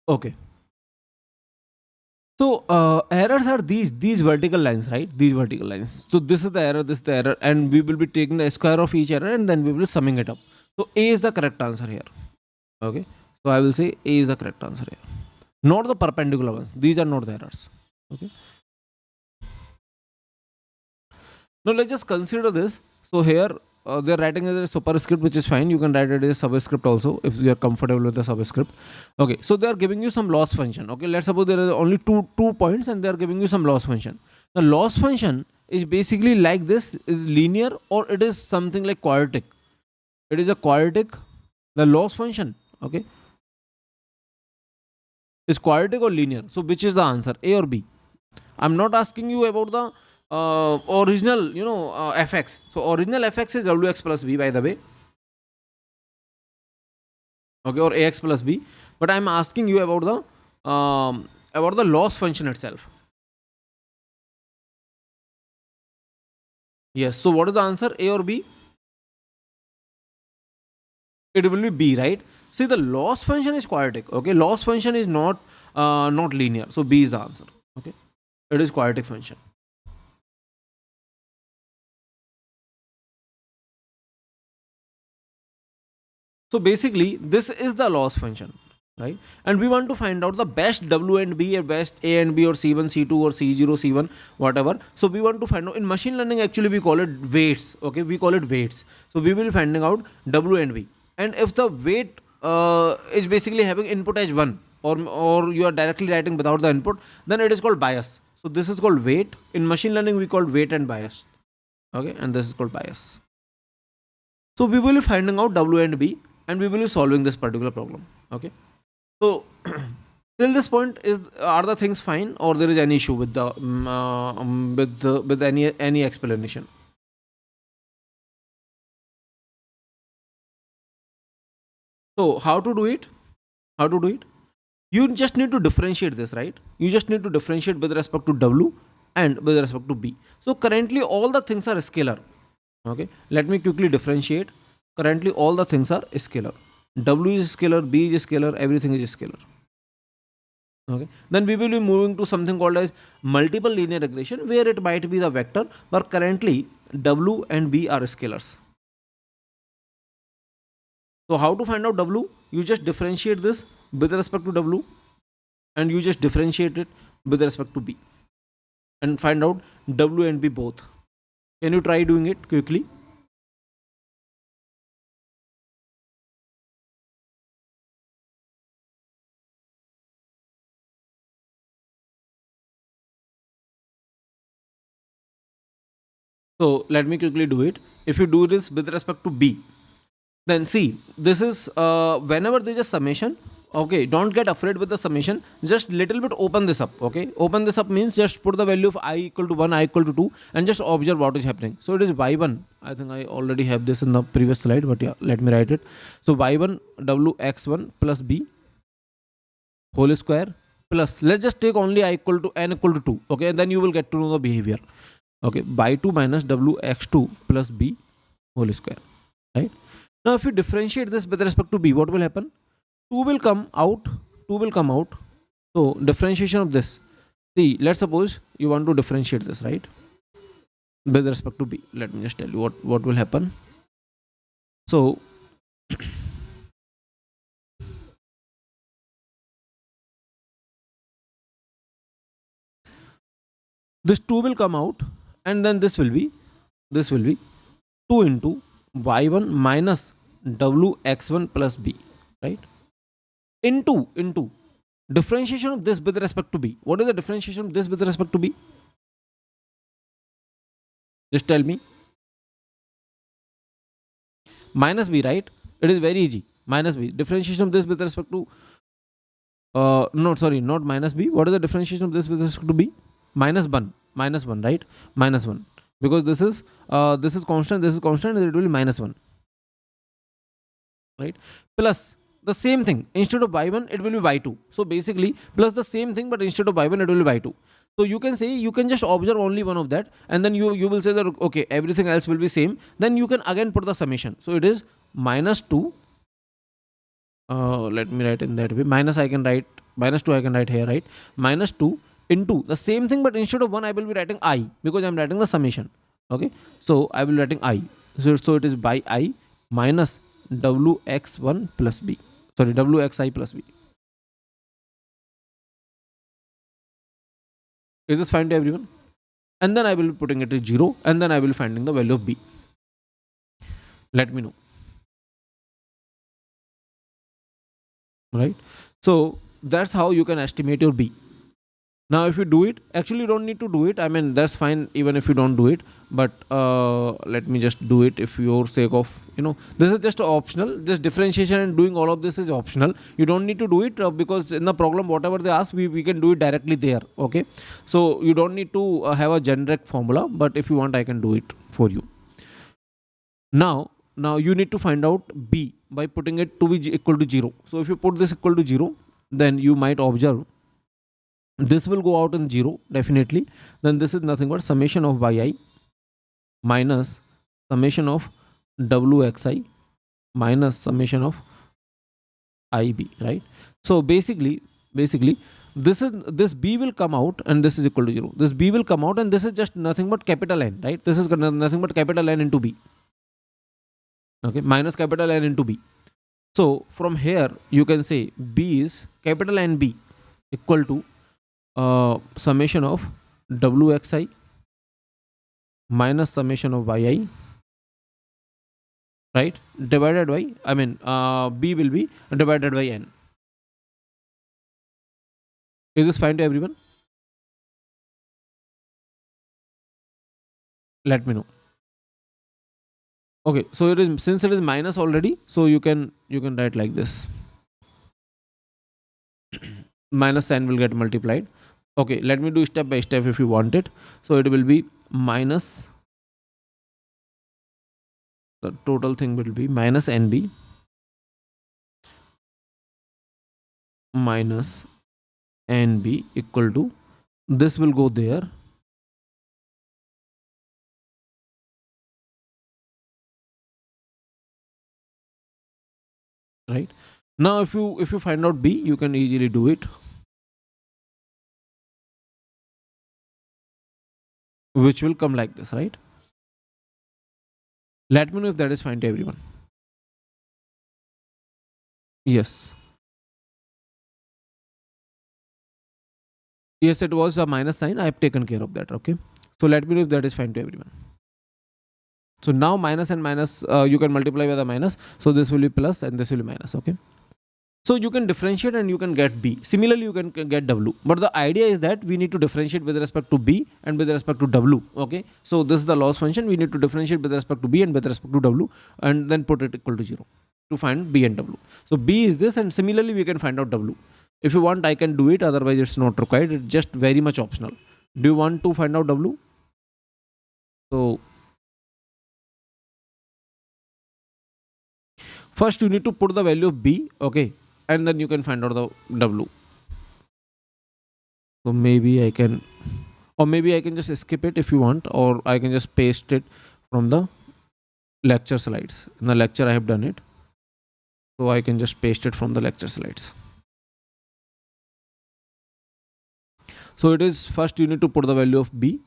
A: Okay. So errors are these vertical lines, right? These vertical lines. So this is the error, this is the error, and we will be taking the square of each error, and then we will be summing it up. So A is the correct answer here. Okay. So I will say A is the correct answer here. Not the perpendicular ones. These are not the errors. Okay. Now let's just consider this. So here they're writing as a superscript, which is fine. You can write it as a subscript also if you are comfortable with the subscript. Okay, so they are giving you some loss function. Okay, let's suppose there are only two points, and they are giving you some loss function. The loss function is basically like this: is linear, or it is something like quadratic. It is a quadratic. The loss function, okay, is quadratic or linear. So which is the answer, A or B? I'm not asking you about the original, fx. So original fx is wx plus b, by the way. Okay, or ax plus b. But I'm asking you about the loss function itself. Yes. So what is the answer, A or B? It will be B, right? See, the loss function is quadratic. Okay, loss function is not linear. So B is the answer. Okay, it is quadratic function. So basically, this is the loss function. right? And we want to find out the best W and B, or best A and B, or C1 C2 or C0 C1, whatever. So we want to find out, in machine learning actually we call it weights, okay, we call it weights. So we will be finding out W and B, and if the weight is basically having input as 1, or you are directly writing without the input, then it is called bias. So this is called weight. In machine learning we call weight and bias, okay, and this is called bias. So we will be finding out W and B, and we will be solving this particular problem, okay. So till this point, are the things fine, or there is any issue with the with any explanation? So how to do it? How to do it? You just need to differentiate this, right? You just need to differentiate with respect to W and with respect to B. So currently all the things are scalar. Okay, let me quickly differentiate. Currently all the things are scalar. W is scalar, B is scalar, everything is scalar. Okay, then we will be moving to something called as multiple linear regression, where it might be the vector, but currently W and B are scalars. So how to find out W? You just differentiate this with respect to W, and you just differentiate it with respect to B, and find out W and B both. Can you try doing it quickly? So let me quickly do it. If you do this with respect to B, then see, this is whenever there is a summation, okay, don't get afraid with the summation, just little bit open this up, okay. Open this up means just put the value of I equal to 1, I equal to 2, and just observe what is happening. So it is y1, I think I already have this in the previous slide, but yeah, let me write it. So y1 wx1 plus b whole square plus, let's just take only I equal to n equal to 2, okay, and then you will get to know the behavior, okay. Y2 minus wx2 plus b whole square, right? Now if you differentiate this with respect to b, what will happen? 2 will come out, 2 will come out. So differentiation of this, see, let's suppose you want to differentiate this, right, with respect to b. Let me just tell you what will happen. So this 2 will come out, and then this will be 2 into y1 minus wx1 plus b, right, into differentiation of this with respect to b. What is the differentiation of this with respect to b? Just tell me. Minus b, right? It is very easy. Minus b. Differentiation of this with respect to no, sorry, not minus b. What is the differentiation of this with respect to b? Minus 1. Minus 1, right? Minus 1. Because this is constant, this is constant, it will be minus 1. Right? Plus the same thing, instead of y1 it will be y2. So basically plus the same thing, but instead of y1 it will be y2. So you can say, you can just observe only one of that, and then you will say that okay, everything else will be same. Then you can again put the summation. So it is minus 2, let me write in that way, minus, I can write minus 2, I can write here, right, minus 2 into the same thing, but instead of 1 I will be writing I, because I am writing the summation, okay. So I will be writing I, so it is by I minus wx1 plus b, sorry, wxi plus b. Is this fine to everyone? And then I will be putting it at 0, and then I will be finding the value of b. Let me know, right? So that's how you can estimate your b. Now if you do it, actually you don't need to do it, I mean that's fine even if you don't do it, but let me just do it if your sake of, this is just optional. This differentiation and doing all of this is optional. You don't need to do it because in the problem whatever they ask, we can do it directly there, okay. So you don't need to have a generic formula, but if you want I can do it for you. Now you need to find out b by putting it to be equal to 0. So if you put this equal to 0, then you might observe this will go out in 0 definitely. Then this is nothing but summation of yi minus summation of wxi minus summation of ib, right? So basically this b will come out, and this is equal to 0. This b will come out, and this is just nothing but capital N, right? This is nothing but capital N into b, okay, minus capital N into b. So from here you can say B is capital NB equal to summation of WXI minus summation of YI, right, divided by, I mean, B will be divided by N. Is this fine to everyone? Let me know. Okay, so it is, since it is minus already, so you can write like this. Minus N will get multiplied. Okay, let me do step by step if you want it. So it will be minus, the total thing will be minus NB minus NB equal to, this will go there, right? Now if you find out B, you can easily do it, which will come like this, right? Let me know if that is fine to everyone. Yes. Yes, it was a minus sign. I have taken care of that. Okay. So let me know if that is fine to everyone. So now minus and minus, you can multiply by the minus. So this will be plus and this will be minus. Okay. So you can differentiate and you can get B. Similarly, you can get W. But the idea is that we need to differentiate with respect to B and with respect to W. Okay. So this is the loss function. We need to differentiate with respect to B and with respect to W, and then put it equal to 0 to find B and W. So B is this, and similarly we can find out W. If you want, I can do it. Otherwise, it's not required. It's just very much optional. Do you want to find out W? So first you need to put the value of B, okay, and then you can find out the W. So maybe I can, or maybe I can just skip it if you want, or I can just paste it from the lecture slides. In the lecture I have done it, so I can just paste it from the lecture slides. So it is, first you need to put the value of B,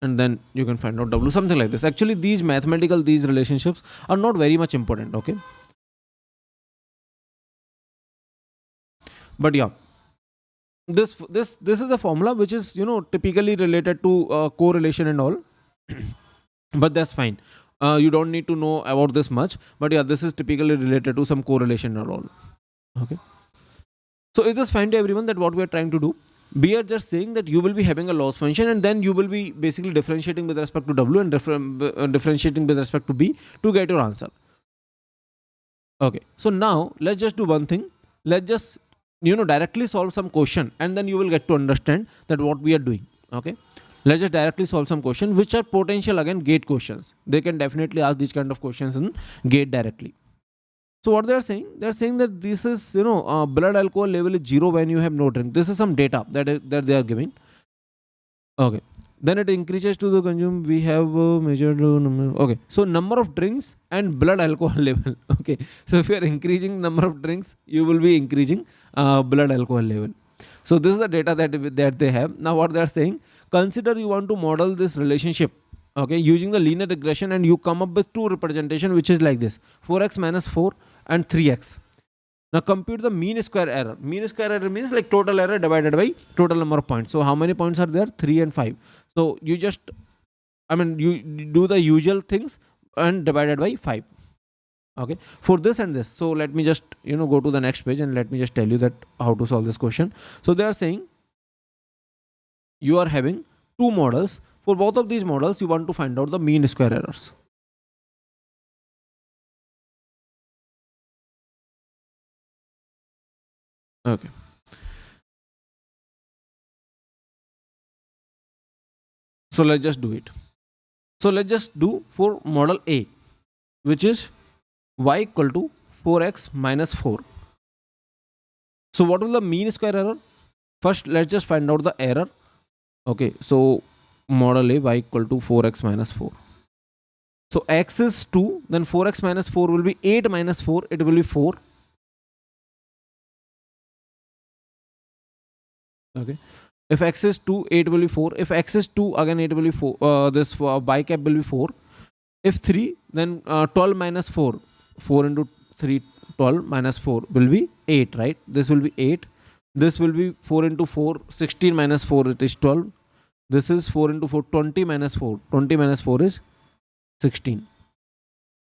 A: and then you can find out W, something like this. Actually these relationships are not very much important, okay, but yeah, this is a formula which is, typically related to correlation and all. But that's fine, you don't need to know about this much, but yeah, this is typically related to some correlation and all. Okay, so is this fine to everyone, that what we are trying to do? We are just saying that you will be having a loss function, and then you will be basically differentiating with respect to W and differentiating with respect to B to get your answer. Okay, so now let's just do one thing. Let's just directly solve some question, and then you will get to understand that what we are doing. Okay, let's just directly solve some question which are potential, again, gate questions. They can definitely ask these kind of questions in gate directly. So what they're saying that this is, blood alcohol level is 0 when you have no drink. This is some data that they are giving. Okay, then it increases to the consume. We have measured number. Okay, so number of drinks and blood alcohol level. Okay, so if you are increasing number of drinks, you will be increasing blood alcohol level. So this is the data that they have. Now what they are saying, consider you want to model this relationship, okay, using the linear regression, and you come up with two representation which is like this: 4x minus 4 and 3x. Now compute the mean square error. Mean square error means like total error divided by total number of points. So how many points are there? 3 and 5. So you just, you do the usual things and divided by 5. Okay, for this and this. So let me just go to the next page, and let me just tell you that how to solve this question. So they are saying you are having two models. For both of these models, you want to find out the mean square errors. Okay, so let's just do it. So let's just do for model A, which is y equal to 4x minus 4. So what will the mean square error? First let's just find out the error. Okay, so model A, y equal to 4x minus 4. So x is 2, then 4x minus 4 will be 8 minus 4, it will be 4. Okay, if x is 2, 8 will be 4. If x is 2, again 8 will be 4. This y cap will be 4. If 3, then 12 minus 4, 4 into 3, 12 minus 4 will be 8, right? This will be 8. This will be 4 into 4, 16 minus 4, it is 12. This is 4 into 4, 20 minus 4. 20 minus 4 is 16,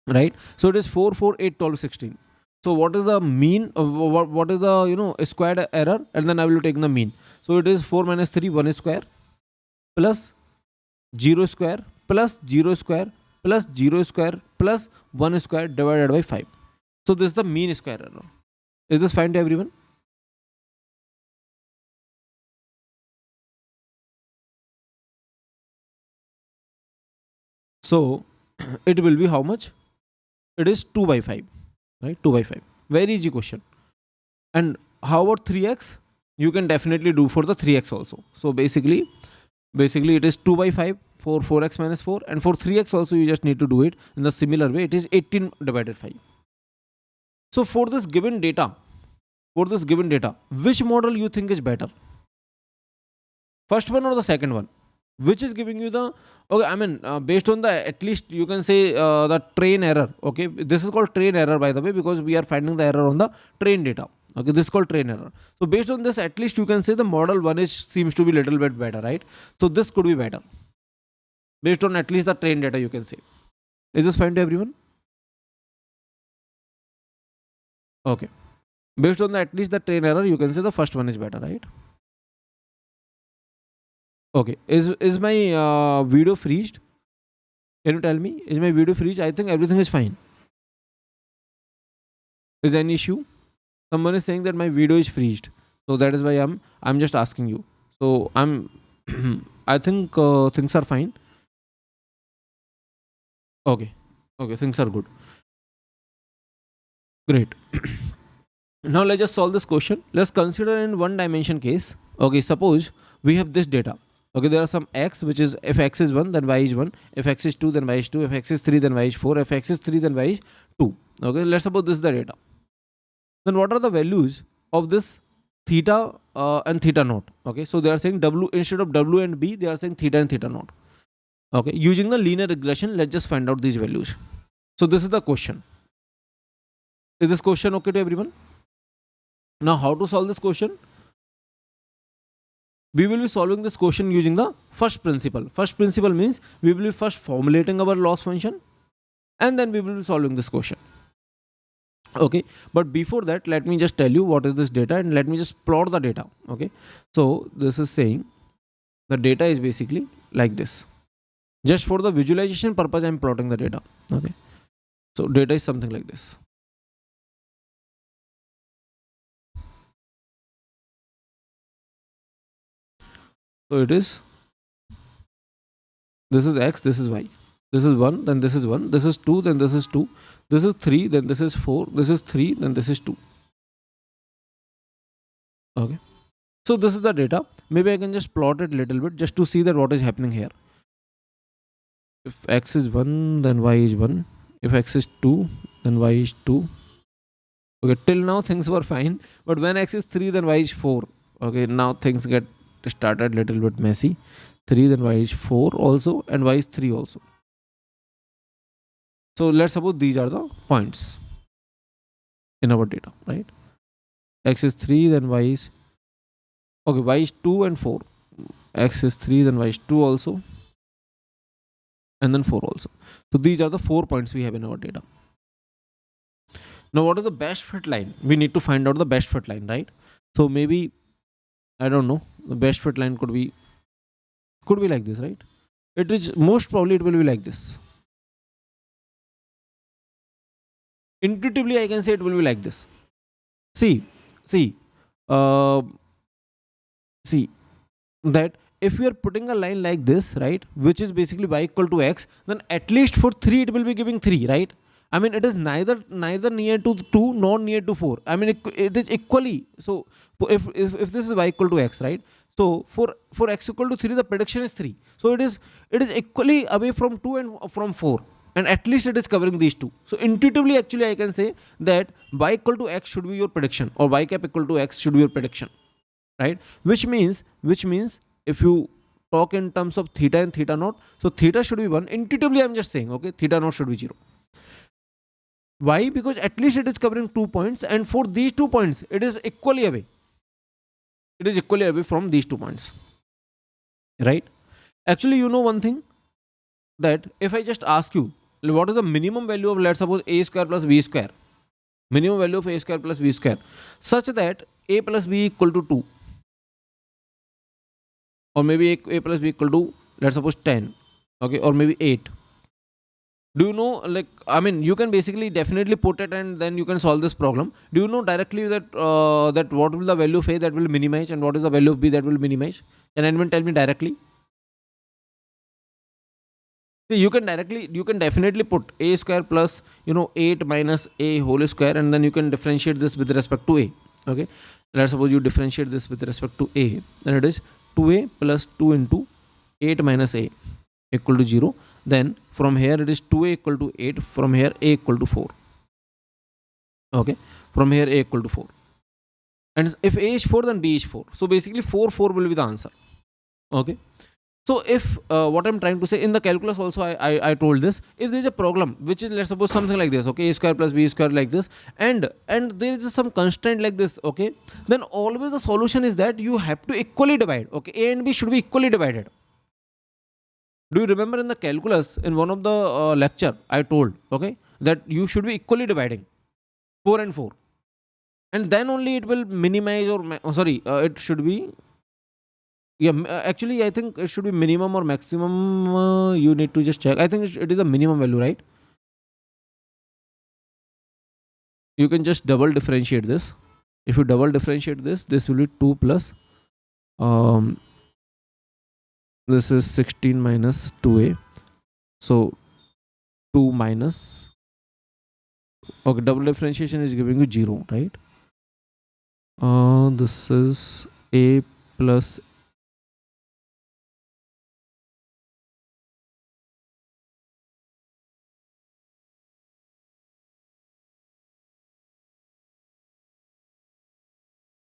A: right? So it is 4, 4, 8, 12, 16. So what is the mean? What is the squared error? And then I will take the mean. So it is 4 minus 3, 1 square plus 0 square plus 0 square plus 0 square plus 1 square divided by 5. So this is the mean square error. Is this fine to everyone? So it will be how much? It is 2 by 5, right? 2 by 5. Very easy question. And how about 3x? You can definitely do for the 3x also. So basically it is 2 by 5 for 4x minus 4, and for 3x also you just need to do it in the similar way. It is 18 divided 5. So for this given data, which model you think is better? First one or the second one? Which is giving you the, okay, I mean, based on the, at least you can say the train error. Okay, this is called train error, by the way, because we are finding the error on the train data. Okay, this is called train error. So based on this, at least you can say the model one is seems to be little bit better, right? So this could be better based on at least the train data, you can say. Is this fine to everyone? Okay, based on the at least the train error, you can say the first one is better, right? Okay, is my video freezed? Can you tell me, is my video freezed? I think everything is fine. Is there any issue? Someone is saying that my video is freezed, so that is why I'm just asking you. So I'm I think things are fine. Okay, things are good. Great. Now let's just solve this question. Let's consider in one dimension case. Okay, suppose we have this data. Okay, there are some x, which is, if x is 1 then y is 1, if x is 2 then y is 2, if x is 3 then y is 4, if x is 3 then y is 2. Okay, let's suppose this is the data. Then what are the values of this theta and theta naught? Okay, so they are saying w, instead of w and b, they are saying theta and theta naught. Okay, using the linear regression, let's just find out these values. So this is the question. Is this question okay to everyone? Now how to solve this question? We will be solving this question using the first principle. First principle means we will be first formulating our loss function, and then we will be solving this question. Okay, but before that, let me just tell you what is this data, and let me just plot the data. Okay, so this is saying the data is basically like this. Just for the visualization purpose, I am plotting the data. Okay, so data is something like this. So it is, this is x, this is y, this is 1, then this is 1, this is 2, then this is 2, this is 3, then this is 4, this is 3, then this is 2. Okay, so this is the data. Maybe I can just plot it a little bit just to see that what is happening here. If x is 1, then y is 1. If x is 2, then y is 2. Okay, till now things were fine, but when x is 3, then y is 4. Okay, now things get started little bit messy. 3, then y is 4 also, and y is 3 also. So let's suppose these are the points in our data, right? X is 3, then y is, okay, y is 2 and 4. X is 3, then y is 2 also, and then 4 also. So these are the 4 points we have in our data. Now what is the best fit line? We need to find out the best fit line, right? So maybe, I don't know, the best fit line could be like this, right? It is most probably, it will be like this. Intuitively I can say it will be like this. See that if we are putting a line like this, right, which is basically y equal to x, then at least for 3 it will be giving 3, right? I mean, it is neither near to 2 nor near to 4. I mean, it is equally. So if this is y equal to x, right? So for x equal to 3, the prediction is 3. So it is equally away from 2 and from 4. And at least it is covering these two. So intuitively, actually, I can say that y equal to x should be your prediction, or y cap equal to x should be your prediction, right? Which means if you talk in terms of theta and theta naught, so theta should be 1. Intuitively, I'm just saying, okay, theta naught should be 0. Why? Because at least it is covering 2 points, and for these 2 points, it is equally away. It is equally away from these 2 points, right? Actually, you know one thing, that if I just ask you, what is the minimum value of, let's suppose, a square plus b square, minimum value of a square plus b square, such that a plus b equal to 2, or maybe a plus b equal to, let's suppose, 10, okay, or maybe 8. Do you know, like, I mean, you can basically definitely put it and then you can solve this problem. Do you know directly that what will the value of a that will minimize and what is the value of b that will minimize? Can anyone tell me directly? See, you can definitely put a square plus, 8 minus a whole square, and then you can differentiate this with respect to a. Okay, let's suppose you differentiate this with respect to a, then it is 2a plus 2 into 8 minus a equal to 0. Then from here it is 2a equal to 8, from here a equal to 4. Okay, from here a equal to 4, and if a is 4, then b is 4. So basically 4 4 will be the answer. Okay, so if what I'm trying to say, in the calculus also I told this, if there is a problem which is, let's suppose, something like this, okay, a square plus b square like this, and there is some constraint like this, okay, then always the solution is that you have to equally divide. Okay, a and b should be equally divided. Do you remember in the calculus, in one of the lecture I told, okay, that you should be equally dividing 4 and 4, and then only it will minimize, or sorry, it should be, yeah, actually I think it should be minimum or maximum. You need to just check. I think it is a minimum value, right? You can just double differentiate this. If you double differentiate this, this will be 2 plus, um this is 16 minus 2a, so 2 minus, okay, double differentiation is giving you 0, right? This is a plus,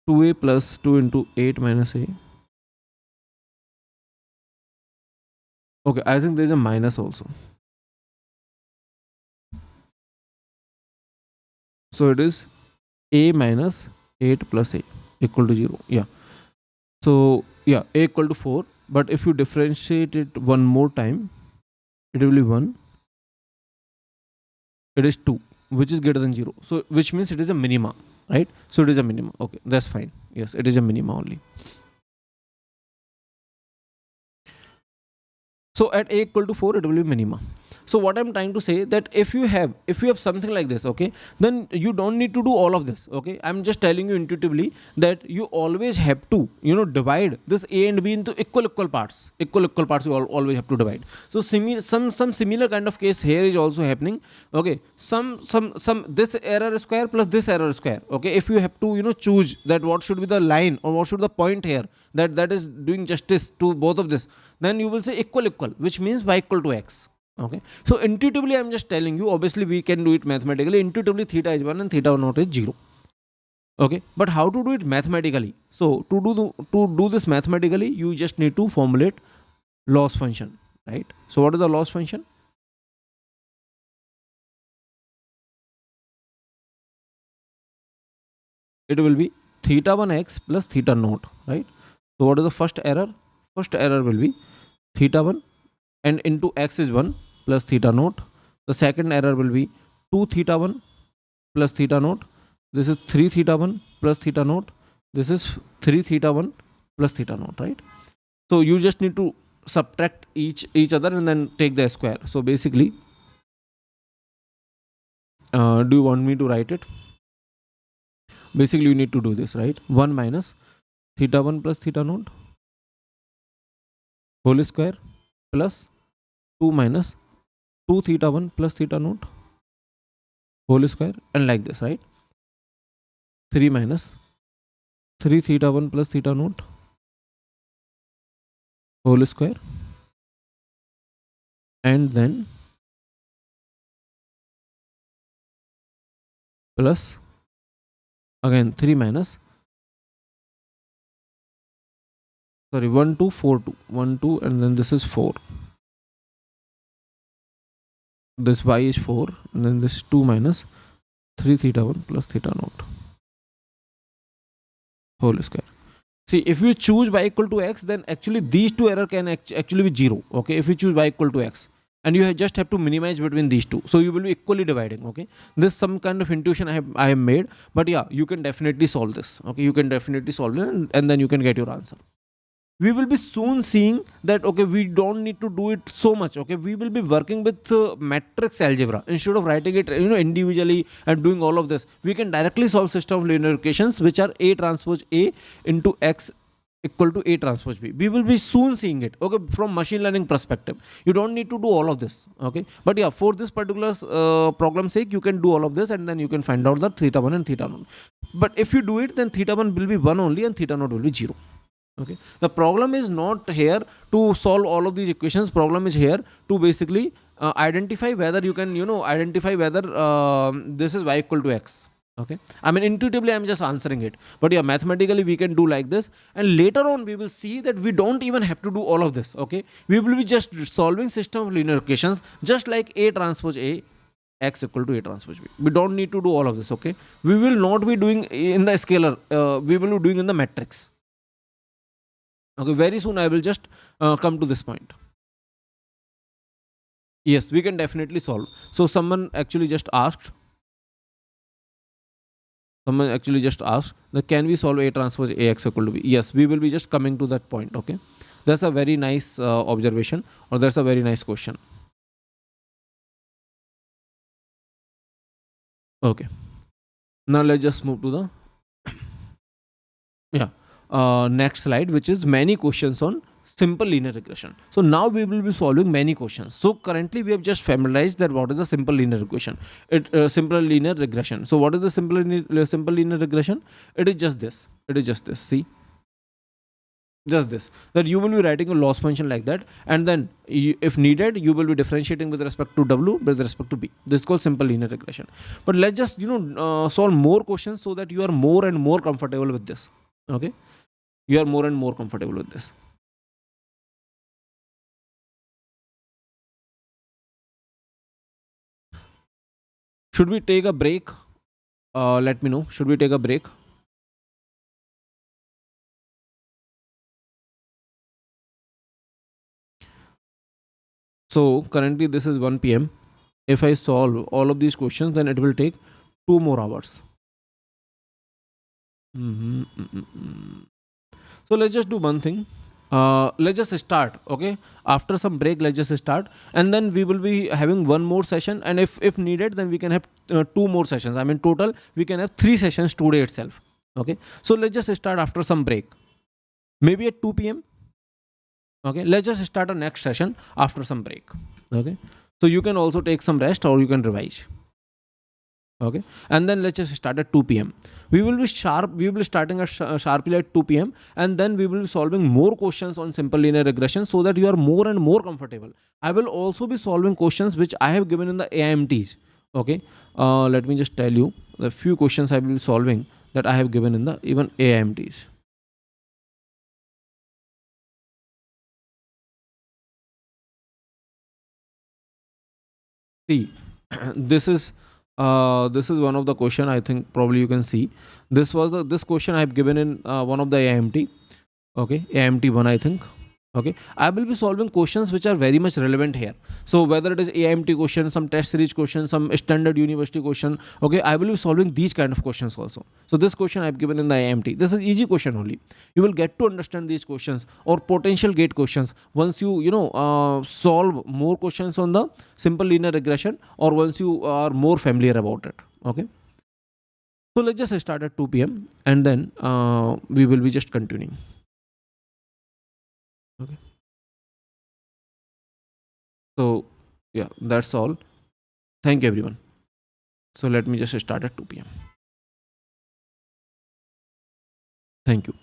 A: 2a plus 2 into 8 minus a. Okay, I think there is a minus also. So it is a minus 8 plus a equal to 0. Yeah. So yeah, a equal to 4. But if you differentiate it one more time, it will be 1. It is 2, which is greater than 0. So which means it is a minima, right? So it is a minima. Okay, that's fine. Yes, it is a minima only. So at a equal to 4, it will be minima. So what I'm trying to say, that if you have something like this, okay, then you don't need to do all of this. Okay, I'm just telling you intuitively that you always have to, divide this a and b into equal parts. Equal parts you always have to divide. So some similar kind of case here is also happening. Okay, some this error square plus this error square. Okay, if you have to, choose that what should be the line or what should the point here that is doing justice to both of this, then you will say equal, which means y equal to x. Okay, so intuitively I'm just telling you, obviously we can do it mathematically. Intuitively theta is 1 and theta naught is 0. Okay, but how to do it mathematically? So to do this mathematically, you just need to formulate loss function, right? So what is the loss function? It will be theta 1 x plus theta naught, right? So what is the first error? First error will be theta 1 and into x is 1 plus theta naught. The second error will be 2 theta 1 plus theta naught. This is 3 theta 1 plus theta naught. This is 3 theta 1 plus theta naught, right? So you just need to subtract each other and then take the square. So basically, do you want me to write it? Basically, you need to do this, right? 1 minus theta 1 plus theta naught whole square plus 2 minus 2 theta 1 plus theta naught whole square, and like this, right? 3 minus 3 theta 1 plus theta naught whole square, and then plus again 3 minus, sorry, 1 2 4 2 1 2, and then this is 4. this y is 4, and then this 2 minus 3 theta 1 plus theta naught whole square. See, if you choose y equal to x, then actually these two error can actually be 0. Okay, if you choose y equal to x, and you just have to minimize between these two, so you will be equally dividing. Okay, this some kind of intuition I have made, but yeah, you can definitely solve this. Okay, you can definitely solve it, and then you can get your answer. We will be soon seeing that, okay, we don't need to do it so much. Okay, we will be working with matrix algebra instead of writing it individually and doing all of this. We can directly solve system of linear equations which are a transpose a into x equal to a transpose b. We will be soon seeing it, okay, from machine learning perspective. You don't need to do all of this. Okay, but yeah, for this particular problem sake, you can do all of this, and then you can find out the theta 1 and theta naught. But if you do it, then theta 1 will be 1 only and theta naught will be 0. Okay, the problem is not here to solve all of these equations. Problem is here to basically identify whether you can identify whether this is y equal to x. Okay, I mean, intuitively I'm just answering it, but yeah, mathematically we can do like this, and later on we will see that we don't even have to do all of this. Okay, we will be just solving system of linear equations just like a transpose a x equal to a transpose b. We don't need to do all of this. Okay, we will not be doing in the scalar, we will be doing in the matrix. Okay, very soon I will just come to this point. Yes, we can definitely solve. So someone actually just asked that can we solve a transpose ax equal to b. Yes, we will be just coming to that point. Okay, that's a very nice observation, or that's a very nice question. Okay, now let's just move to the next slide, which is many questions on simple linear regression. So now we will be solving many questions. So currently we have just familiarized that what is the simple linear equation, simple linear regression. So what is the simple linear regression? It is just this. See, just this, that you will be writing a loss function like that, and then if needed, you will be differentiating with respect to w, with respect to b. This is called simple linear regression. But let's just solve more questions so that you are more and more comfortable with this. Okay, you are more and more comfortable with this. Should we take a break? Let me know. Should we take a break? So currently this is 1 p.m. If I solve all of these questions, then it will take 2 more hours. So let's just do one thing. Let's just start. Okay, after some break, let's just start, and then we will be having one more session, and if needed, then we can have 2 more sessions. I mean, total we can have 3 sessions today itself. Okay, so let's just start after some break, maybe at 2 p.m. Okay, let's just start a next session after some break. Okay, so you can also take some rest or you can revise. Okay, and then let's just start at 2 p.m. We will be starting sharply at 2 p.m. and then we will be solving more questions on simple linear regression so that you are more and more comfortable. I will also be solving questions which I have given in the AIMTs. Okay, let me just tell you the few questions I will be solving that I have given in the even AIMTs. See, this is one of the question. I think probably you can see this question I have given in one of the AMT. Okay, AMT 1, I think. Okay, I will be solving questions which are very much relevant here. So whether it is AIMT question, some test series question, some standard university question, okay, I will be solving these kind of questions also. So this question I've given in the AIMT, this is easy question only. You will get to understand these questions or potential gate questions once you solve more questions on the simple linear regression, or once you are more familiar about it. Okay, so let's just start at 2 p.m. and then we will be just continuing. Okay, so yeah, that's all. Thank you everyone. So let me just start at 2 p.m. Thank you.